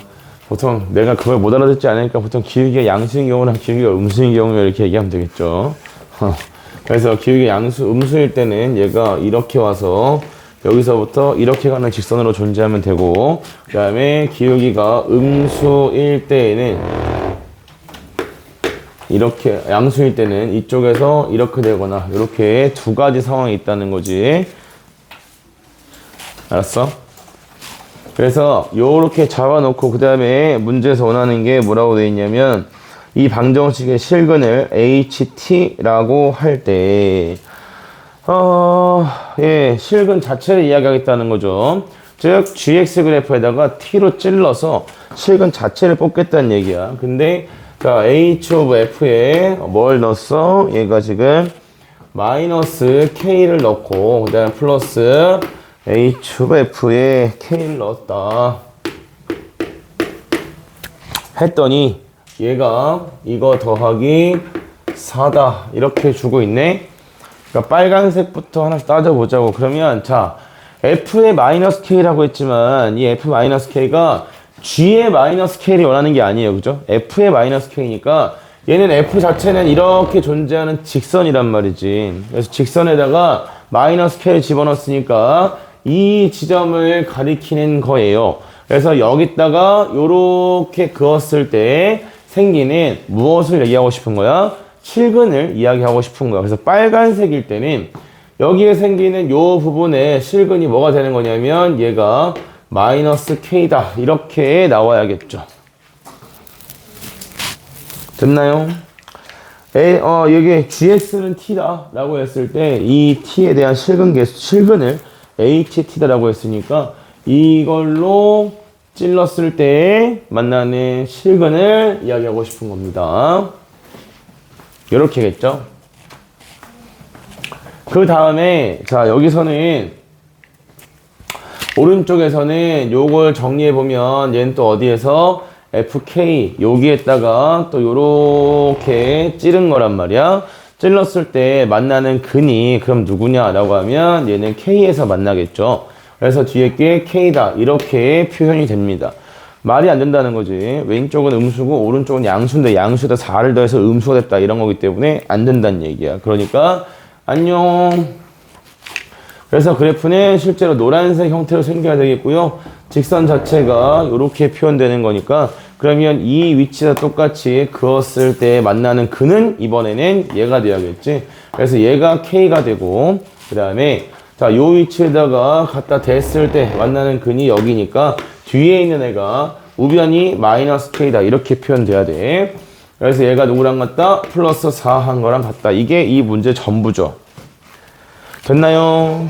보통 내가 그걸 못 알아듣지 않으니까 보통 기울기가 양수인 경우랑 기울기가 음수인 경우 이렇게 얘기하면 되겠죠. 그래서 기울기가 음수일 때는 얘가 이렇게 와서 여기서부터 이렇게 가는 직선으로 존재하면 되고, 그 다음에 기울기가 음수일 때에는 이렇게, 양수일 때는 이쪽에서 이렇게 되거나 이렇게 두 가지 상황이 있다는 거지. 알았어? 그래서 요렇게 잡아놓고 그 다음에 문제에서 원하는 게 뭐라고 되어 있냐면 이 방정식의 실근을 HT라고 할 때 실근 자체를 이야기하겠다는 거죠. 즉 GX 그래프에다가 T로 찔러서 실근 자체를 뽑겠다는 얘기야. 근데 자, H of F에 뭘 넣었어? 얘가 지금 마이너스 K를 넣고 그 다음에 플러스 H of F에 K를 넣었다 했더니 얘가 이거 더하기 4다 이렇게 주고 있네. 그러니까 빨간색부터 하나씩 따져보자고. 그러면 자, F의 마이너스 K라고 했지만 이 F 마이너스 K가 G의 마이너스 K를 원하는 게 아니에요. 그죠? F의 마이너스 K니까 얘는 F 자체는 이렇게 존재하는 직선이란 말이지. 그래서 직선에다가 마이너스 K를 집어넣었으니까 이 지점을 가리키는 거예요. 그래서 여기다가 요렇게 그었을 때 생기는 무엇을 얘기하고 싶은 거야? 실근을 이야기하고 싶은 거야. 그래서 빨간색일 때는 여기에 생기는 요 부분에 실근이 뭐가 되는 거냐면 얘가 마이너스 K다 이렇게 나와야겠죠. 됐나요? 여기 GX는 T다 라고 했을 때 이 T에 대한 실근을 HT다 라고 했으니까 이걸로 찔렀을 때 만나는 실근을 이야기하고 싶은 겁니다. 이렇게겠죠. 그 다음에 자, 여기서는 오른쪽에서는 요걸 정리해보면 얘는 또 어디에서 FK 여기에다가 또 요렇게 찌른 거란 말이야. 찔렀을 때 만나는 근이 그럼 누구냐라고 하면 얘는 K에서 만나겠죠. 그래서 뒤에 게 K다 이렇게 표현이 됩니다. 말이 안 된다는 거지. 왼쪽은 음수고 오른쪽은 양수인데 양수에다 4를 더해서 음수가 됐다 이런 거기 때문에 안 된다는 얘기야. 그러니까 안녕. 그래서 그래프는 실제로 노란색 형태로 생겨야 되겠고요. 직선 자체가 이렇게 표현되는 거니까 그러면 이 위치와 똑같이 그었을 때 만나는 근은 이번에는 얘가 돼야겠지. 그래서 얘가 K가 되고 그 다음에 자, 요 위치에다가 갖다 댔을 때 만나는 근이 여기니까 뒤에 있는 애가 우변이 마이너스 K다 이렇게 표현돼야 돼. 그래서 얘가 누구랑 같다? 플러스 4 한 거랑 같다. 이게 이 문제 전부죠. 됐나요?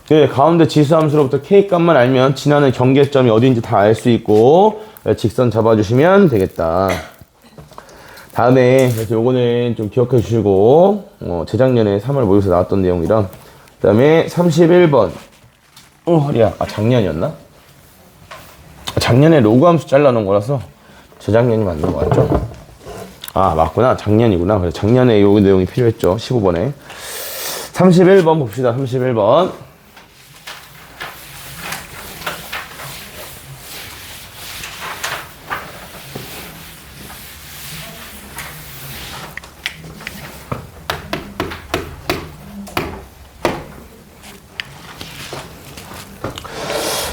네, 가운데 지수함수로부터 K값만 알면 지나는 경계점이 어딘지 다 알 수 있고 직선 잡아주시면 되겠다. 다음에 그래서 요거는 좀 기억해 주시고 재작년에 3월 모의고사 나왔던 내용이라 그 다음에 31번. 허리야. 아, 작년이었나? 작년에 로그 함수 잘라놓은 거라서 재작년이 맞는 거 같죠? 아, 맞구나. 작년이구나. 그래서 작년에 요 내용이 필요했죠. 15번에. 31번 봅시다. 31번.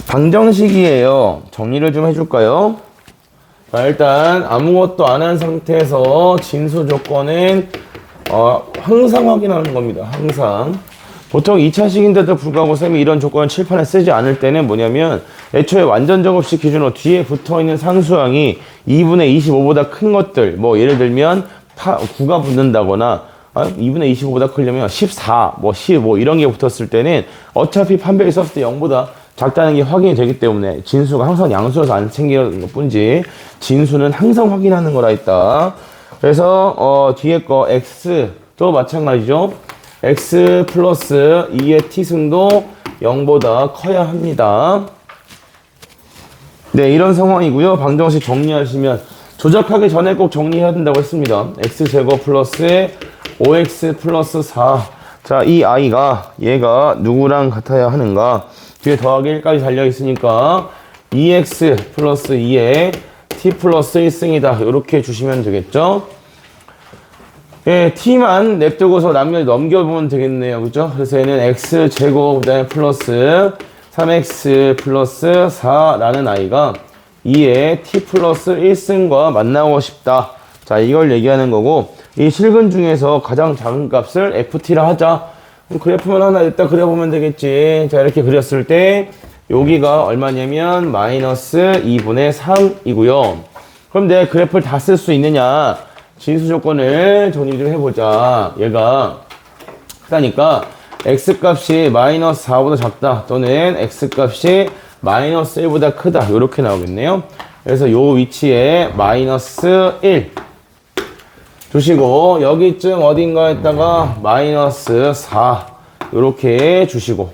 방정식이에요. 정리를 좀 해줄까요? 자, 일단 아무것도 안 한 상태에서 진수 조건은 항상 확인하는 겁니다. 항상. 보통 2차식인데도 불구하고 쌤이 이런 조건을 칠판에 쓰지 않을 때는 뭐냐면 애초에 완전 작업식 기준으로 뒤에 붙어있는 상수항이 2분의 25보다 큰 것들, 뭐 예를 들면 9가 붙는다거나 2분의 25보다 크려면 14, 뭐 15 이런 게 붙었을 때는 어차피 판별이 썼을 때 0보다 작다는 게 확인이 되기 때문에 진수가 항상 양수여서 안 챙기는 것 뿐이지 진수는 항상 확인하는 거라 했다. 그래서 뒤에 거 x도 마찬가지죠. x 플러스 2의 t승도 0보다 커야 합니다. 네, 이런 상황이고요. 방정식 정리하시면 조작하기 전에 꼭 정리해야 된다고 했습니다. x제곱 플러스 5x 플러스 4. 자, 이 i가 얘가 누구랑 같아야 하는가? 뒤에 더하기 1까지 달려있으니까 2x 플러스 2에 t 플러스 1승이다. 이렇게 주시면 되겠죠. 예, t만 냅두고서 넘겨보면 되겠네요. 그죠? 그래서 얘는 x제곱, 그 다음에 플러스 3x 플러스 4라는 i가 2에 t 플러스 1승과 만나고 싶다. 자, 이걸 얘기하는 거고, 이 실근 중에서 가장 작은 값을 ft라 하자. 그래프만 하나 일단 그려보면 되겠지. 자, 이렇게 그렸을 때 여기가 얼마냐면 마이너스 2분의 3이고요. 그럼 내 그래프를 다 쓸 수 있느냐? 진수 조건을 정리 좀 해보자. 얘가 크다니까 x값이 마이너스 4보다 작다 또는 x값이 마이너스 1보다 크다 이렇게 나오겠네요. 그래서 요 위치에 마이너스 1 주시고 여기쯤 어딘가에다가 마이너스 4 이렇게 주시고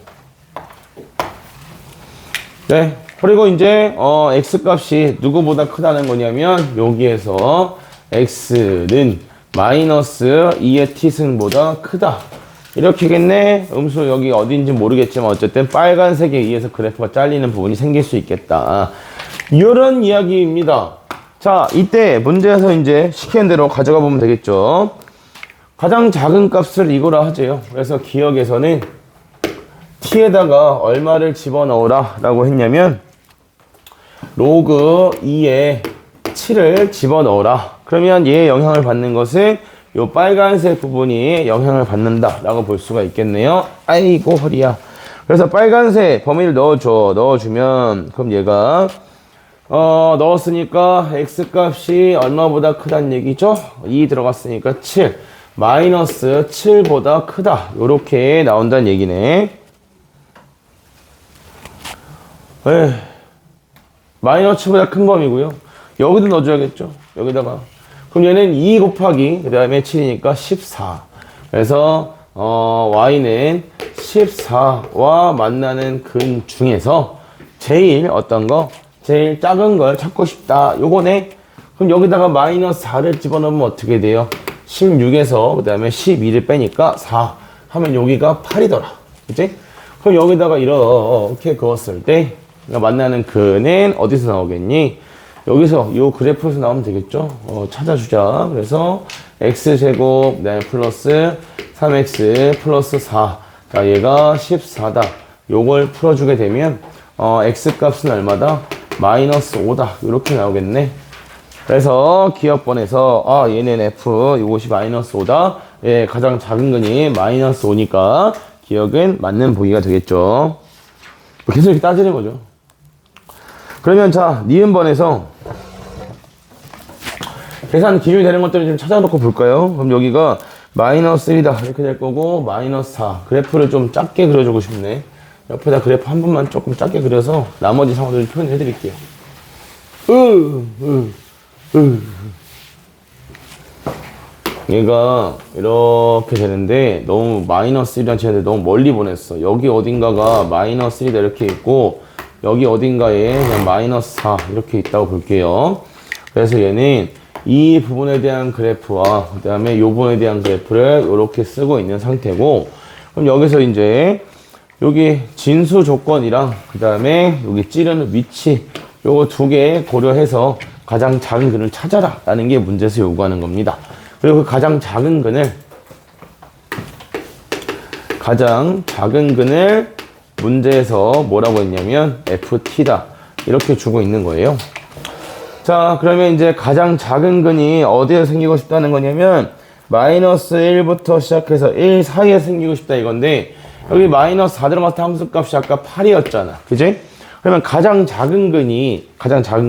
네, 그리고 이제 x값이 누구보다 크다는 거냐면 여기에서 x는 마이너스 2의 t승보다 크다 이렇게겠네. 음수 여기 어딘지 모르겠지만 어쨌든 빨간색에 의해서 그래프가 잘리는 부분이 생길 수 있겠다. 이런 이야기입니다. 자, 이때 문제에서 이제 시키는 대로 가져가 보면 되겠죠. 가장 작은 값을 이거라 하죠. 그래서 기억에서는 t에다가 얼마를 집어넣으라 라고 했냐면 로그 2에 7을 집어넣으라. 그러면 얘의 영향을 받는 것은 요 빨간색 부분이 영향을 받는다 라고 볼 수가 있겠네요. 아이고 허리야. 그래서 빨간색 범위를 넣어주면 그럼 얘가 넣었으니까 x값이 얼마보다 크다는 얘기죠? 2 들어갔으니까 7 마이너스 7보다 크다 요렇게 나온다는 얘기네. 마이너스 7보다 큰 범위고요. 여기도 넣어줘야겠죠. 여기다가 그럼 얘는 2 곱하기 그 다음에 7이니까 14. 그래서 y는 14와 만나는 근 중에서 제일 어떤 거? 제일 작은 걸 찾고 싶다. 요거네. 그럼 여기다가 마이너스 4를 집어넣으면 어떻게 돼요? 16에서 그 다음에 12를 빼니까 4 하면 여기가 8이더라. 그치? 그럼 여기다가 이렇게 그었을 때 만나는 근은 어디서 나오겠니? 여기서 이 그래프에서 나오면 되겠죠? 찾아주자. 그래서 x제곱, 네, 플러스 3x 플러스 4. 자, 얘가 14다. 요걸 풀어주게 되면, x값은 얼마다? 마이너스 5다. 이렇게 나오겠네. 그래서 기억번에서, 얘는 f, 이것이 마이너스 5다. 예, 가장 작은 근이 마이너스 5니까 기억은 맞는 보기가 되겠죠. 계속 이렇게 따지는 거죠. 그러면 자, 니은번에서 계산 기준이 되는 것들을 좀 찾아놓고 볼까요? 그럼 여기가 마이너스 1이다 이렇게 될 거고 마이너스 4 그래프를 좀 작게 그려주고 싶네. 옆에다 그래프 한 번만 조금 작게 그려서 나머지 상황들을 표현해 드릴게요. 얘가 이렇게 되는데 너무 마이너스 1이라는 쟤네들 너무 멀리 보냈어. 여기 어딘가가 마이너스 1이다 이렇게 있고 여기 어딘가에 그냥 마이너스 4 이렇게 있다고 볼게요. 그래서 얘는 이 부분에 대한 그래프와 그 다음에 이 부분에 대한 그래프를 이렇게 쓰고 있는 상태고, 그럼 여기서 이제 여기 진수 조건이랑 그 다음에 여기 찌르는 위치 요거 두 개 고려해서 가장 작은 근을 찾아라 라는 게 문제에서 요구하는 겁니다. 그리고 그 가장 작은 근을 문제에서 뭐라고 했냐면 FT다 이렇게 주고 있는 거예요. 자, 그러면 이제 가장 작은 근이 어디에 생기고 싶다는 거냐면 마이너스 1부터 시작해서 1 사이에 생기고 싶다 이건데, 여기 마이너스 4 들어갔을 때 함수값이 아까 8이었잖아. 그지? 그러면 가장 작은 근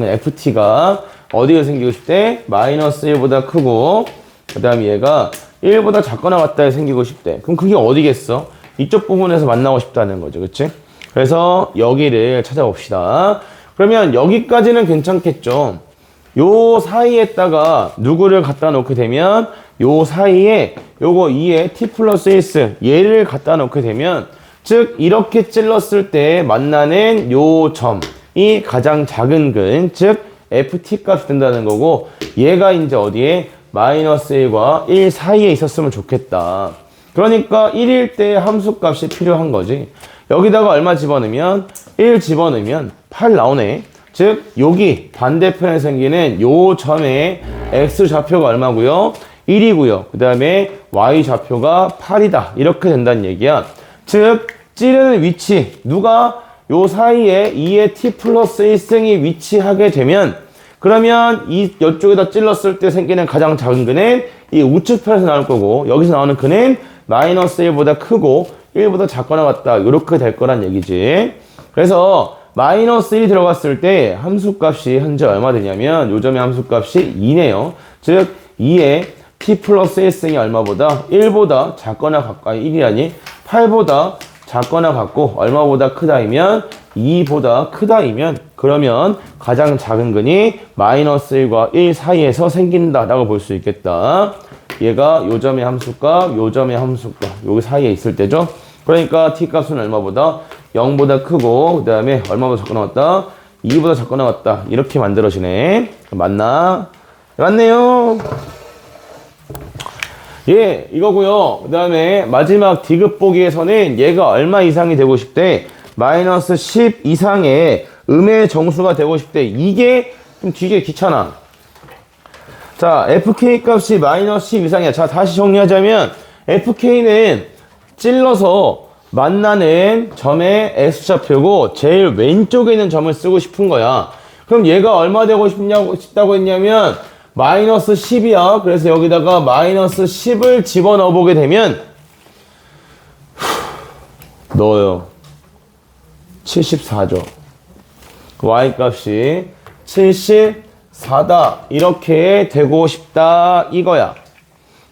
FT가 어디에 생기고 싶대? 마이너스 1보다 크고 그 다음에 얘가 1보다 작거나 같다에 생기고 싶대. 그럼 그게 어디겠어? 이쪽 부분에서 만나고 싶다는 거죠. 그치? 그래서 여기를 찾아봅시다. 그러면 여기까지는 괜찮겠죠? 요 사이에다가 누구를 갖다 놓게 되면 요 사이에 요거 2에 t 플러스 1 얘를 갖다 놓게 되면, 즉 이렇게 찔렀을 때 만나는 요 점이 가장 작은 근, 즉 ft 값이 된다는 거고, 얘가 이제 어디에 마이너스 1과 1 사이에 있었으면 좋겠다. 그러니까 1일 때 함수 값이 필요한 거지. 여기다가 얼마 집어넣으면 1 집어넣으면 8 나오네. 즉 여기 반대편에 생기는 요 점의 x 좌표가 얼마고요? 1이고요. 그 다음에 y 좌표가 8이다. 이렇게 된다는 얘기야. 즉 찌르는 위치, 누가 요 사이에 2의 t 플러스 1승이 위치하게 되면, 그러면 이쪽에다 찔렀을 때 생기는 가장 작은 근은 이 우측편에서 나올 거고, 여기서 나오는 근은 마이너스 1보다 크고 1보다 작거나 같다 이렇게 될 거란 얘기지. 그래서 마이너스 1이 들어갔을 때 함수값이 현재 얼마 되냐면 요점의 함수값이 2네요. 즉 2의 t 플러스 1승이 얼마보다? 1보다 작거나 가까이 1이라니 8보다 작거나 같고 얼마보다 크다이면 2보다 크다이면, 그러면 가장 작은 근이 마이너스 1과 1 사이에서 생긴다라고 볼 수 있겠다. 얘가 요점의 함수값, 요점의 함수값 여기 사이에 있을 때죠. 그러니까 t 값은 얼마보다? 0보다 크고 그 다음에 얼마보다 작거나 같다? 2보다 작거나 같다. 이렇게 만들어지네. 맞나? 맞네요. 예, 이거고요. 그 다음에 마지막 디귿 보기에서는 얘가 얼마 이상이 되고 싶대? 마이너스 10 이상의 음의 정수가 되고 싶대. 이게 좀 되게 귀찮아. 자, fk 값이 마이너스 10 이상이야. 자, 다시 정리하자면 fk는 찔러서 만나는 점의 S좌표고 제일 왼쪽에 있는 점을 쓰고 싶은 거야. 그럼 얘가 얼마 되고 싶다고 했냐면 마이너스 10이야. 그래서 여기다가 마이너스 10을 집어넣어 보게 되면 넣어요. 74죠. y값이 74다. 이렇게 되고 싶다 이거야.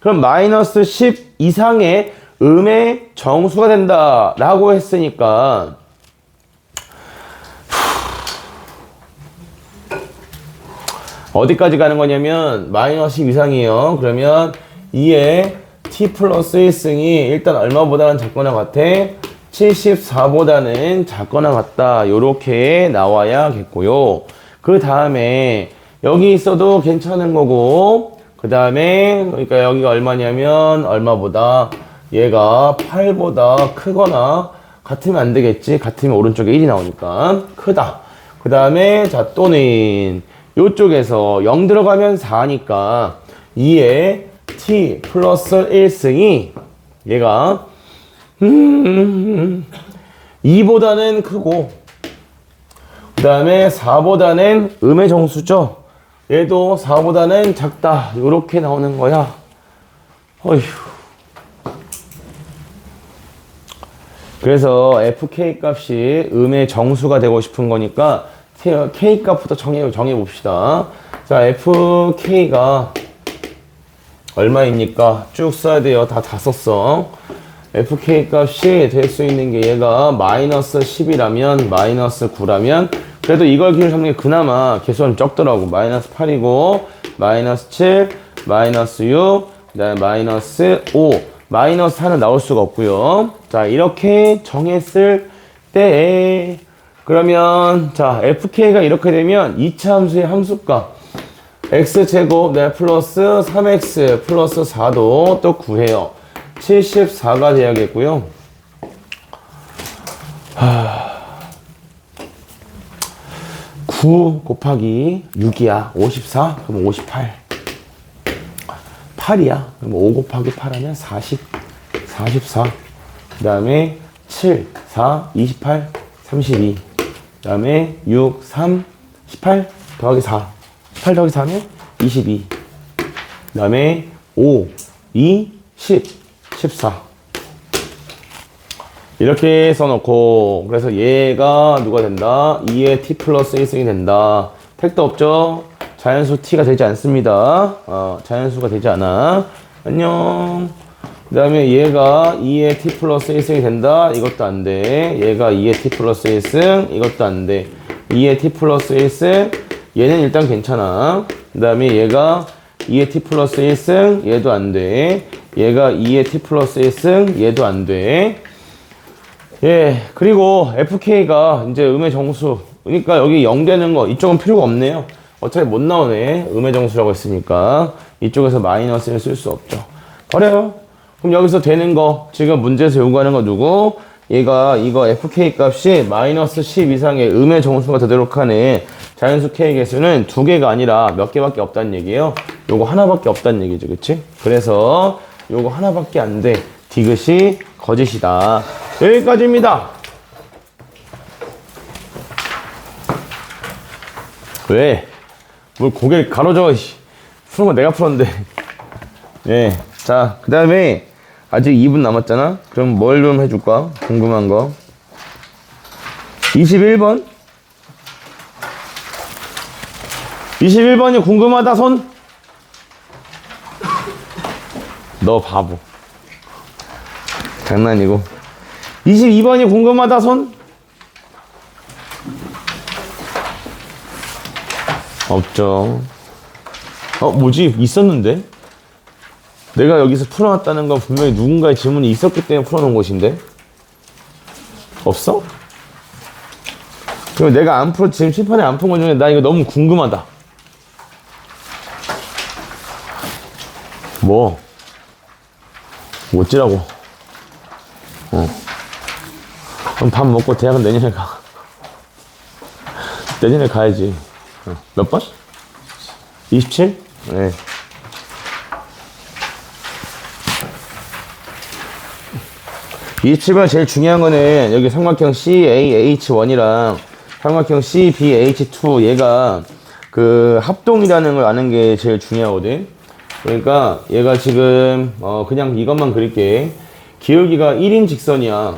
그럼 마이너스 10 이상의 음의 정수가 된다 라고 했으니까 어디까지 가는 거냐면 마이너스 10 이상이에요. 그러면 2의 t 플러스 1승이 일단 얼마보다는 작거나 같아? 74보다는 작거나 같다. 요렇게 나와야겠고요. 그 다음에 여기 있어도 괜찮은 거고, 그 다음에 그러니까 여기가 얼마냐면 얼마보다, 얘가 8보다 크거나 같으면 안 되겠지. 같으면 오른쪽에 1이 나오니까 크다. 그 다음에 자 또는 요쪽에서 0 들어가면 4니까 2의 t 플러스 1승이 얘가 2보다는 크고 그 다음에 4보다는 음의 정수죠. 얘도 4보다는 작다. 요렇게 나오는 거야. 어휴. 그래서 fk 값이 음의 정수가 되고 싶은 거니까 k 값부터 정해 봅시다. 자, fk가 얼마입니까? 쭉 써야 돼요. 다 썼어. fk 값이 될 수 있는 게 얘가 마이너스 10이라면 마이너스 9라면 그래도 이걸 기준으로 삼는 게 그나마 개수가 좀 적더라고. 마이너스 8이고 마이너스 7, 마이너스 6, 그 다음에 마이너스 5. 마이너스 4는 나올 수가 없고요. 자, 이렇게 정했을 때 그러면 자, fk가 이렇게 되면 2차 함수의 함수값 x제곱 네, 플러스 3x 플러스 4도 또 구해요. 74가 돼야겠고요. 9 곱하기 6이야. 54? 그럼 58. 8이야. 그럼 5 곱하기 8 하면 40. 44. 그 다음에 7, 4, 28, 32. 그 다음에 6, 3, 18 더하기 4. 18 더하기 4면 22. 그 다음에 5, 2, 10, 14. 이렇게 써놓고, 그래서 얘가 누가 된다? 2의 t 플러스 1승이 된다. 택도 없죠? 자연수 t가 되지 않습니다. 자연수가 되지 않아. 안녕. 그 다음에 얘가 2의 t 플러스 1승이 된다. 이것도 안 돼. 얘가 2의 t 플러스 1승. 이것도 안 돼. 2의 t 플러스 1승. 얘는 일단 괜찮아. 그 다음에 얘가 2의 t 플러스 1승. 얘도 안 돼. 얘가 2의 t 플러스 1승. 얘도 안 돼. 예, 그리고 fk가 이제 음의 정수. 그러니까 여기 0 되는 거, 이쪽은 필요가 없네요. 어차피 못 나오네. 음의 정수라고 했으니까. 이쪽에서 마이너스를 쓸 수 없죠. 버려요. 그럼 여기서 되는 거, 지금 문제에서 요구하는 거 누구? 얘가 이거 fk 값이 마이너스 10 이상의 음의 정수가 되도록 하는 자연수 k 개수는 2개가 아니라 몇 개밖에 없다는 얘기예요. 요거 하나밖에 없다는 얘기죠. 그치? 그래서 요거 하나밖에 안 돼. 디귿이 거짓이다. 여기까지입니다. 왜? 뭘 고개를 가로져. 푸는 거 내가 풀었는데. 예. 자, 그 다음에 아직 2분 남았잖아? 그럼 뭘 좀 해줄까? 궁금한 거. 21번. 21번이 궁금하다, 손? 너 바보. 장난이고. 22번이 궁금하다, 손? 없죠. 뭐지? 있었는데? 내가 여기서 풀어놨다는 건 분명히 누군가의 질문이 있었기 때문에 풀어놓은 것인데? 없어? 그럼 내가 안 풀어, 지금 칠판에 안 푼 것 중에 나 이거 너무 궁금하다. 뭐? 어찌라고? 그럼 밥 먹고 대학은 내년에 가. 내년에 가야지. 몇 번? 27? 네. 이 27번 제일 중요한 거는 여기 삼각형 CAH1이랑 삼각형 CBH2 얘가 그 합동이라는 걸 아는 게 제일 중요하거든. 그러니까 얘가 지금 그냥 이것만 그릴게. 기울기가 1인 직선이야.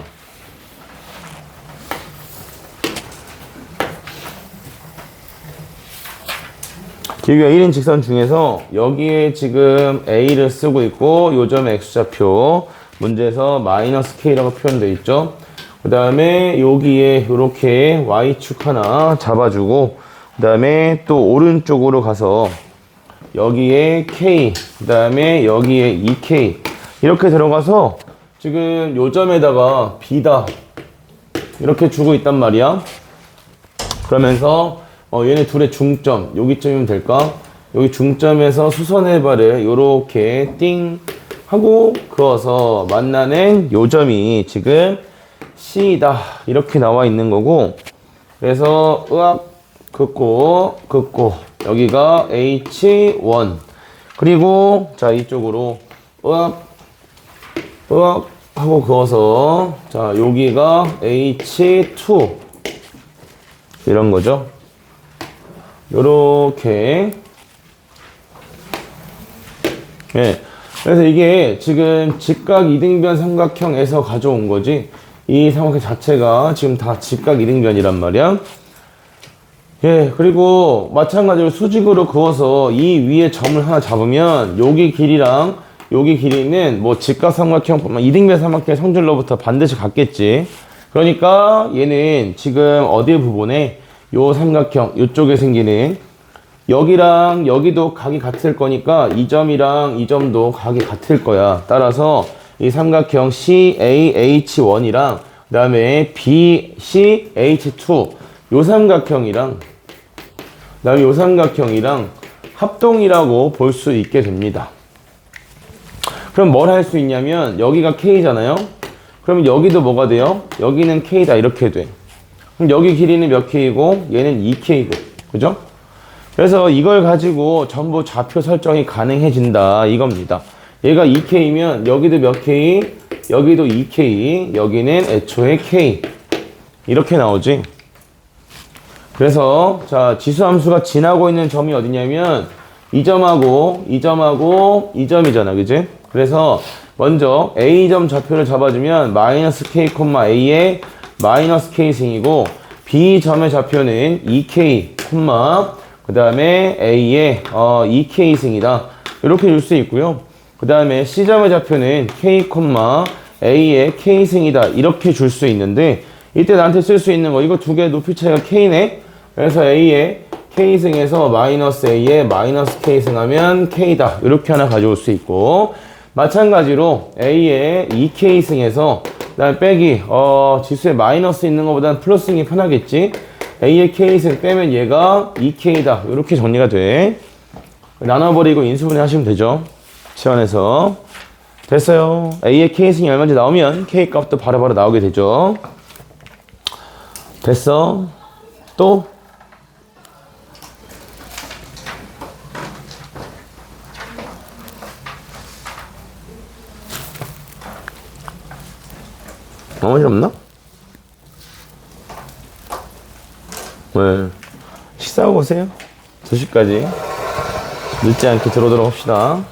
기울기가 1인 직선 중에서 여기에 지금 A를 쓰고 있고 요점의 X좌표 문제에서 마이너스 K라고 표현되어 있죠. 그 다음에 여기에 이렇게 Y축 하나 잡아주고 그 다음에 또 오른쪽으로 가서 여기에 K 그 다음에 여기에 2K 이렇게 들어가서 지금 요점에다가 B다 이렇게 주고 있단 말이야. 그러면서 얘네 둘의 중점 여기쯤이면 될까? 여기 중점에서 수선의 발을 요렇게 띵 하고 그어서 만나는 요점이 지금 C다 이렇게 나와 있는 거고 그래서 으악 긋고 여기가 H1 그리고 자 이쪽으로 으악 하고 그어서 자 여기가 H2 이런 거죠. 요렇게 예. 그래서 이게 지금 직각 이등변 삼각형에서 가져온 거지 이 삼각형 자체가 지금 다 직각 이등변이란 말이야. 예. 그리고 마찬가지로 수직으로 그어서 이 위에 점을 하나 잡으면 여기 길이랑 여기 길이는 뭐 직각 삼각형 이등변 삼각형의 성질로부터 반드시 같겠지. 그러니까 얘는 지금 어디 부분에 요 삼각형 요쪽에 생기는 여기랑 여기도 각이 같을 거니까 이 점이랑 이 점도 각이 같을 거야. 따라서 이 삼각형 CAH1이랑 그 다음에 BCH2 요 삼각형이랑 그 다음에 요 삼각형이랑 합동이라고 볼 수 있게 됩니다. 그럼 뭘 할 수 있냐면 여기가 K잖아요. 그러면 여기도 뭐가 돼요? 여기는 K다 이렇게 돼. 그럼 여기 길이는 몇 K이고 얘는 2K고 그죠? 그래서 이걸 가지고 전부 좌표 설정이 가능해진다 이겁니다. 얘가 2K면 여기도 몇 K, 여기도 2K, 여기는 애초에 K 이렇게 나오지. 그래서 자 지수함수가 지나고 있는 점이 어디냐면 이 점하고 이 점하고 이 점이잖아 그지? 그래서 먼저 A점 좌표를 잡아주면 마이너스 K, A의 마이너스 K승이고 B점의 좌표는 2K, 그 다음에 A의 2K승이다 이렇게 줄 수 있고요. 그 다음에 C점의 좌표는 K, A의 K승이다 이렇게 줄 수 있는데 이때 나한테 쓸 수 있는 거 이거 두 개 높이 차이가 K네. 그래서 A의 K승에서 마이너스 A의 마이너스 K승 하면 K다 이렇게 하나 가져올 수 있고 마찬가지로 A의 2K승에서 그다음에 빼기 지수에 마이너스 있는 것보다는 플러스인 게 편하겠지. A의 K승 빼면 얘가 2K다 이렇게 정리가 돼. 나눠버리고 인수분해 하시면 되죠. 치환해서 됐어요. A의 K승이 얼마인지 나오면 K 값도 바로바로 나오게 되죠. 됐어. 또 나머지 없나? 네. 식사하고 오세요. 2시까지 늦지 않게 들어오도록 합시다.